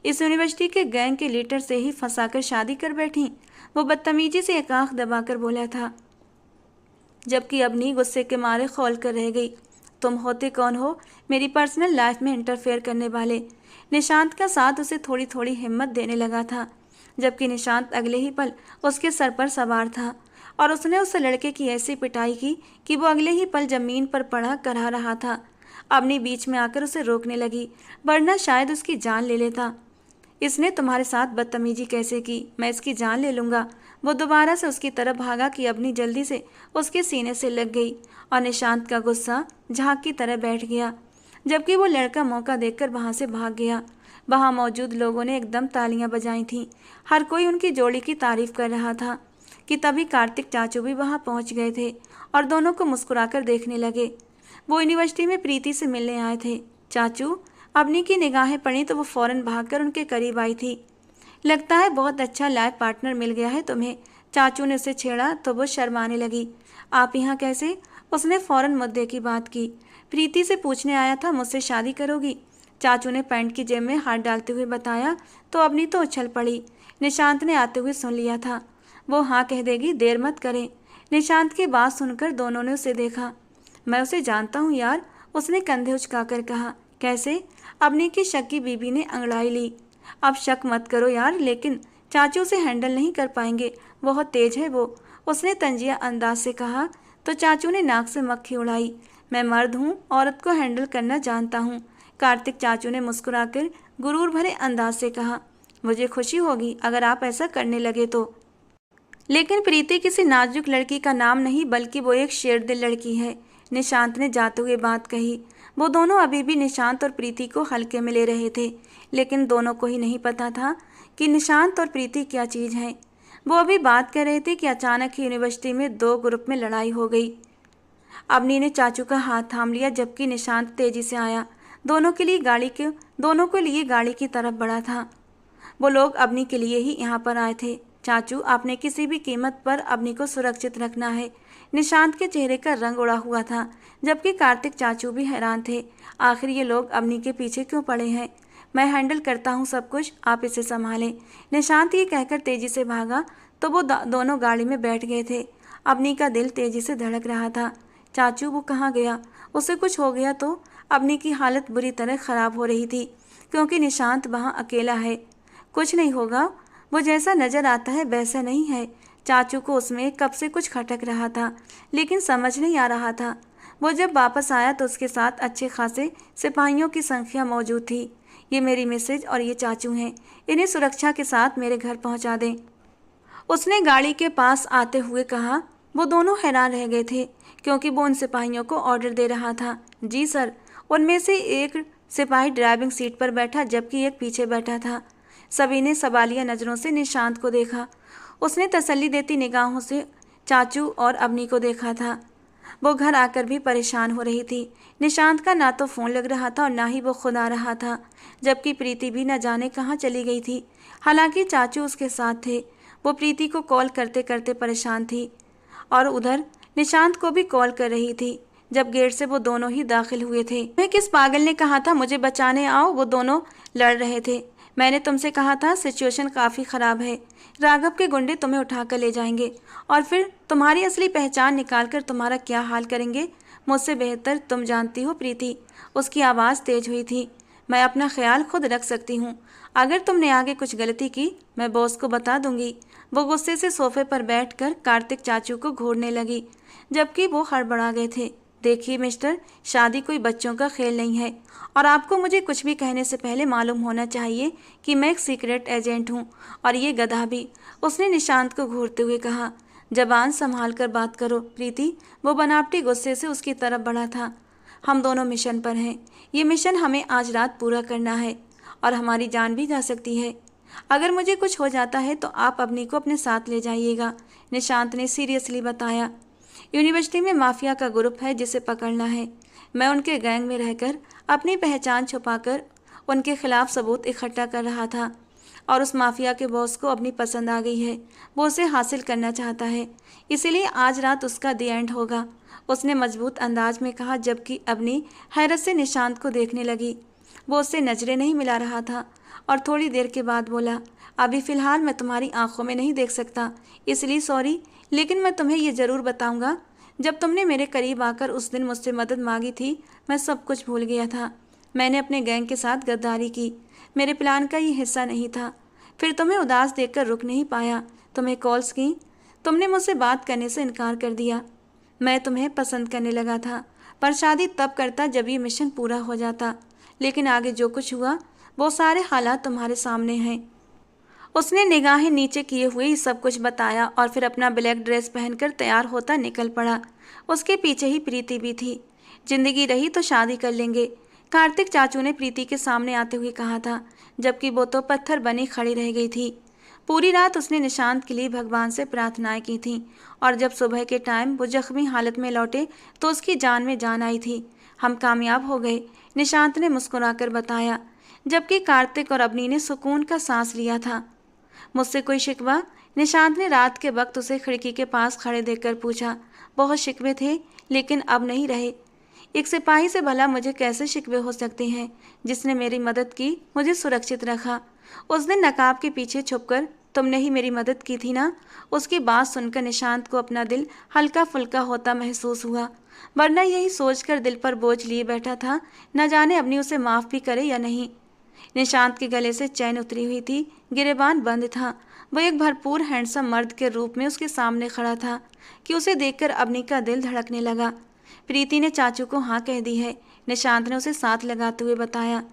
इस यूनिवर्सिटी के गैंग के लीडर से ही फंसाकर शादी कर बैठी, वो बदतमीजी से एक आंख दबाकर बोला था, जबकि अवनी गुस्से के मारे खौल कर रह गई। तुम होते कौन हो मेरी पर्सनल लाइफ में इंटरफेयर करने वाले? निशांत का साथ उसे थोड़ी थोड़ी हिम्मत देने लगा था, जबकि निशांत अगले ही पल उसके सर पर सवार था और उसने उस लड़के की ऐसी पिटाई की कि वो अगले ही पल जमीन पर पड़ा करहा रहा था। अवनी बीच में आकर उसे रोकने लगी, वरना शायद उसकी जान ले लेता। इसने तुम्हारे साथ बदतमीजी कैसे की? मैं इसकी जान ले लूँगा। वो दोबारा से उसकी तरफ भागा कि अवनी जल्दी से उसके सीने से लग गई और निशांत का गुस्सा झाग की तरह बैठ गया, जबकि वो लड़का मौका देखकर वहाँ से भाग गया। वहाँ मौजूद लोगों ने एकदम तालियां बजाई थीं। हर कोई उनकी जोड़ी की तारीफ कर रहा था कि तभी कार्तिक चाचू भी वहाँ पहुँच गए थे और दोनों को मुस्कुराकर देखने लगे। वो यूनिवर्सिटी में प्रीति से मिलने आए थे। चाचू, अवनी की निगाहें पड़ी तो वो फौरन भागकर उनके करीब आई थी। लगता है बहुत अच्छा लाइफ पार्टनर मिल गया है तुम्हें, चाचू ने उसे छेड़ा तो वो शर्माने लगी। आप यहाँ कैसे? उसने फौरन मुद्दे की बात की। प्रीति से पूछने आया था मुझसे शादी करोगी? चाचू ने पैंट की जेब में हाथ डालते हुए बताया। तो अवनी तो उछल पड़ी। निशांत ने आते हुए सुन लिया था। वो हाँ कह देगी, देर मत करें। निशांत की बात सुनकर दोनों ने उसे देखा। मैं उसे जानता हूँ यार, उसने कंधे उचकाकर कहा। कैसे? अवनी की शक की बीबी ने अंगड़ाई ली। अब शक मत करो यार, लेकिन चाचू से हैंडल नहीं कर पाएंगे, बहुत तेज है वो, उसने तंजिया अंदाज से कहा। तो चाचू ने नाक से मक्खी उड़ाई। मैं मर्द हूँ, औरत को हैंडल करना जानता हूँ, कार्तिक चाचू ने मुस्कुराकर गुरूर भरे अंदाज से कहा। मुझे खुशी होगी अगर आप ऐसा करने लगे तो, लेकिन प्रीति किसी नाजुक लड़की का नाम नहीं, बल्कि वो एक शेर दिल लड़की है, निशांत ने जाते हुए बात कही। वो दोनों अभी भी निशांत और प्रीति को हल्के में ले रहे थे, लेकिन दोनों को ही नहीं पता था कि निशांत और प्रीति क्या चीज़ है। वो अभी बात कर रहे थे कि अचानक ही यूनिवर्सिटी में दो ग्रुप में लड़ाई हो गई। अवनी ने चाचू का हाथ थाम लिया, जबकि निशांत तेजी से आया। दोनों के लिए गाड़ी की तरफ बढ़ा था। वो लोग अवनी के लिए ही यहाँ पर आए थे। चाचू, आपने किसी भी कीमत पर अवनी को सुरक्षित रखना है, निशांत के चेहरे का रंग उड़ा हुआ था, जबकि कार्तिक चाचू भी हैरान थे। आखिर ये लोग अवनी के पीछे क्यों पड़े हैं? मैं हैंडल करता हूँ सब कुछ, आप इसे संभालें। निशांत ये कहकर तेजी से भागा तो वो दोनों गाड़ी में बैठ गए थे। अवनी का दिल तेजी से धड़क रहा था। चाचू वो कहाँ गया? उसे कुछ हो गया तो? अवनी की हालत बुरी तरह खराब हो रही थी क्योंकि निशांत वहाँ अकेला है। कुछ नहीं होगा, वो जैसा नजर आता है वैसा नहीं है। चाचू को उसमें कब से कुछ खटक रहा था, लेकिन समझ नहीं आ रहा था। वो जब वापस आया तो उसके साथ अच्छे खासे सिपाहियों की संख्या मौजूद थी। ये मेरी मिसेज और ये चाचू हैं, इन्हें सुरक्षा के साथ मेरे घर पहुंचा दें, उसने गाड़ी के पास आते हुए कहा। वो दोनों हैरान रह गए थे क्योंकि वो उन सिपाहियों को ऑर्डर दे रहा था। जी सर। उनमें से एक सिपाही ड्राइविंग सीट पर बैठा जबकि एक पीछे बैठा था। सभी ने सवालिया नज़रों से निशांत को देखा। उसने तसल्ली देती निगाहों से चाचू और अवनी को देखा था। वो घर आकर भी परेशान हो रही थी। निशांत का ना तो फ़ोन लग रहा था और ना ही वो खुद आ रहा था, जबकि प्रीति भी न जाने कहाँ चली गई थी। हालांकि चाचू उसके साथ थे। वो प्रीति को कॉल करते करते परेशान थी और उधर निशांत को भी कॉल कर रही थी। जब गेट से वो दोनों ही दाखिल हुए थे। मैं किस पागल ने कहा था मुझे बचाने आओ? वो दोनों लड़ रहे थे। मैंने तुमसे कहा था सिचुएशन काफ़ी ख़राब है, राघव के गुंडे तुम्हें उठाकर ले जाएंगे और फिर तुम्हारी असली पहचान निकालकर तुम्हारा क्या हाल करेंगे, मुझसे बेहतर तुम जानती हो प्रीति। उसकी आवाज़ तेज हुई थी। मैं अपना ख्याल खुद रख सकती हूँ। अगर तुमने आगे कुछ गलती की मैं बॉस को बता दूंगी। वो गुस्से से सोफे पर बैठकर कार्तिक चाचू को घूरने लगी, जबकि वो हड़बड़ा गए थे। देखिए मिस्टर, शादी कोई बच्चों का खेल नहीं है और आपको मुझे कुछ भी कहने से पहले मालूम होना चाहिए कि मैं एक सीक्रेट एजेंट हूँ और ये गधा भी, उसने निशांत को घूरते हुए कहा। जबान संभाल कर बात करो प्रीति। वो बनावटी गुस्से से उसकी तरफ बढ़ा था। हम दोनों मिशन पर हैं। ये मिशन हमें आज रात पूरा करना है और हमारी जान भी जा सकती है। अगर मुझे कुछ हो जाता है तो आप अवनी को अपने साथ ले जाइएगा, निशांत ने सीरियसली बताया। यूनिवर्सिटी में माफिया का ग्रुप है जिसे पकड़ना है। मैं उनके गैंग में रहकर अपनी पहचान छुपाकर उनके खिलाफ सबूत इकट्ठा कर रहा था और उस माफिया के बॉस को अपनी पसंद आ गई है। वो उसे हासिल करना चाहता है, इसीलिए आज रात उसका दी एंड होगा, उसने मजबूत अंदाज में कहा, जबकि अवनी हैरत से निशांत को देखने लगी। वो उससे नजरें नहीं मिला रहा था और थोड़ी देर के बाद बोला, अभी फ़िलहाल मैं तुम्हारी आंखों में नहीं देख सकता, इसलिए सॉरी, लेकिन मैं तुम्हें ये ज़रूर बताऊंगा। जब तुमने मेरे करीब आकर उस दिन मुझसे मदद मांगी थी मैं सब कुछ भूल गया था। मैंने अपने गैंग के साथ गद्दारी की, मेरे प्लान का ये हिस्सा नहीं था। फिर तुम्हें उदास देखकर रुक नहीं पाया, तुम्हें कॉल्स की, तुमने मुझसे बात करने से इनकार कर दिया। मैं तुम्हें पसंद करने लगा था, पर शादी तब करता जब ये मिशन पूरा हो जाता। लेकिन आगे जो कुछ हुआ वो सारे हालात तुम्हारे सामने हैं। उसने निगाहें नीचे किए हुए ही सब कुछ बताया और फिर अपना ब्लैक ड्रेस पहनकर तैयार होता निकल पड़ा। उसके पीछे ही प्रीति भी थी। जिंदगी रही तो शादी कर लेंगे, कार्तिक चाचू ने प्रीति के सामने आते हुए कहा था, जबकि वो तो पत्थर बनी खड़ी रह गई थी। पूरी रात उसने निशांत के लिए भगवान से प्रार्थनाएं की थीं और जब सुबह के टाइम वो जख्मी हालत में लौटे तो उसकी जान में जान आई थी। हम कामयाब हो गए, निशांत ने मुस्कुराकर बताया, जबकि कार्तिक और अवनी ने सुकून का सांस लिया था। मुझसे कोई शिकवा? निशांत ने रात के वक्त उसे खिड़की के पास खड़े देखकर पूछा। बहुत शिकवे थे, लेकिन अब नहीं रहे। एक सिपाही से भला मुझे कैसे शिकवे हो सकते हैं, जिसने मेरी मदद की, मुझे सुरक्षित रखा। उस दिन नकाब के पीछे छुपकर तुमने ही मेरी मदद की थी ना? उसकी बात सुनकर निशांत को अपना दिल हल्का फुल्का होता महसूस हुआ, वरना यही सोचकर दिल पर बोझ लिए बैठा था, न जाने अपनी उसे माफ़ भी करे या नहीं। निशांत के गले से चैन उतरी हुई थी, गिरेबान बंद था। वो एक भरपूर हैंडसम मर्द के रूप में उसके सामने खड़ा था कि उसे देखकर अवनी का दिल धड़कने लगा। प्रीति ने चाचू को हाँ कह दी है, निशांत ने उसे साथ लगाते हुए बताया।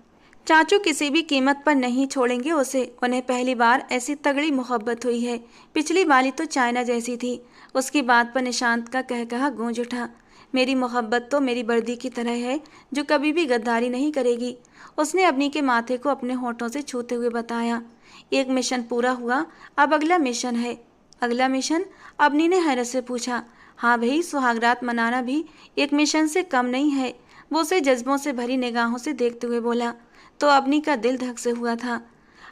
चाचू किसी भी कीमत पर नहीं छोड़ेंगे उसे, उन्हें पहली बार ऐसी तगड़ी मोहब्बत हुई है। पिछली वाली तो चाइना जैसी थी। उसकी बात पर निशांत का कहकहा गूंज उठा। मेरी मोहब्बत तो मेरी वर्दी की तरह है जो कभी भी गद्दारी नहीं करेगी, उसने अवनी के माथे को अपने होठों से छूते हुए बताया। एक मिशन पूरा हुआ, अब अगला मिशन है। अगला मिशन? अवनी ने हैरत से पूछा। हाँ भाई, सुहागरात मनाना भी एक मिशन से कम नहीं है, वो उसे जज्बों से भरी निगाहों से देखते हुए बोला। तो अवनी का दिल धक से हुआ था।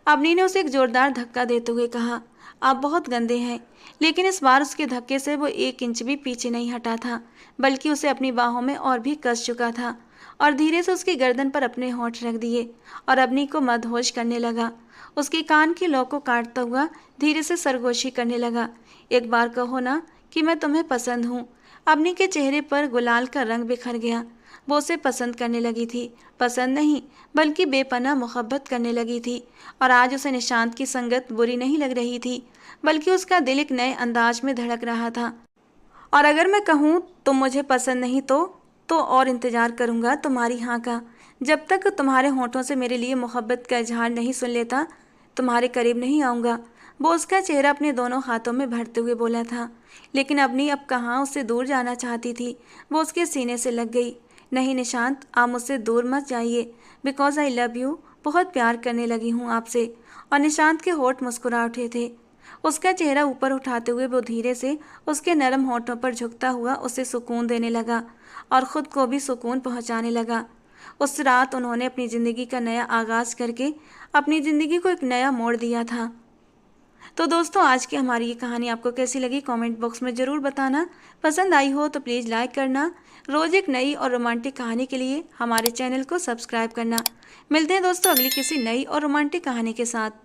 अवनी ने उसे एक जोरदार धक्का देते हुए कहा, आप बहुत गंदे हैं। लेकिन इस बार उसके धक्के से वो 1 इंच भी पीछे नहीं हटा था, बल्कि उसे अपनी बाहों में और भी कस चुका था और धीरे से उसकी गर्दन पर अपने होंठ रख दिए और अवनी को मदहोश करने लगा। उसके कान की लौ को काटता हुआ धीरे से सरगोशी करने लगा। एक बार कहो ना कि मैं तुम्हें पसंद हूँ। अवनी के चेहरे पर गुलाल का रंग बिखर गया। वो उसे पसंद करने लगी थी, पसंद नहीं बल्कि बेपनाह मोहब्बत करने लगी थी। और आज उसे निशांत की संगत बुरी नहीं लग रही थी, बल्कि उसका दिल एक नए अंदाज में धड़क रहा था। और अगर मैं कहूँ तुम मुझे पसंद नहीं तो और इंतजार करूँगा तुम्हारी हाँ का। जब तक तुम्हारे होठों से मेरे लिए मोहब्बत का इजहार नहीं सुन लेता, तुम्हारे करीब नहीं आऊँगा। वो उसका चेहरा अपने दोनों हाथों में भरते हुए बोला था। लेकिन अवनी अब कहाँ उससे दूर जाना चाहती थी। वो उसके सीने से लग गई। नहीं निशांत, आप मुझसे दूर मत जाइए, बिकॉज आई लव यू। बहुत प्यार करने लगी हूँ आपसे। और निशांत के होठ मुस्कुरा उठे थे। उसका चेहरा ऊपर उठाते हुए वो धीरे से उसके नरम होठों पर झुकता हुआ उसे सुकून देने लगा और ख़ुद को भी सुकून पहुंचाने लगा। उस रात उन्होंने अपनी ज़िंदगी का नया आगाज़ करके अपनी ज़िंदगी को एक नया मोड़ दिया था। तो दोस्तों, आज की हमारी ये कहानी आपको कैसी लगी कमेंट बॉक्स में ज़रूर बताना। पसंद आई हो तो प्लीज़ लाइक करना। रोज़ एक नई और रोमांटिक कहानी के लिए हमारे चैनल को सब्सक्राइब करना। मिलते हैं दोस्तों अगली किसी नई और रोमांटिक कहानी के साथ।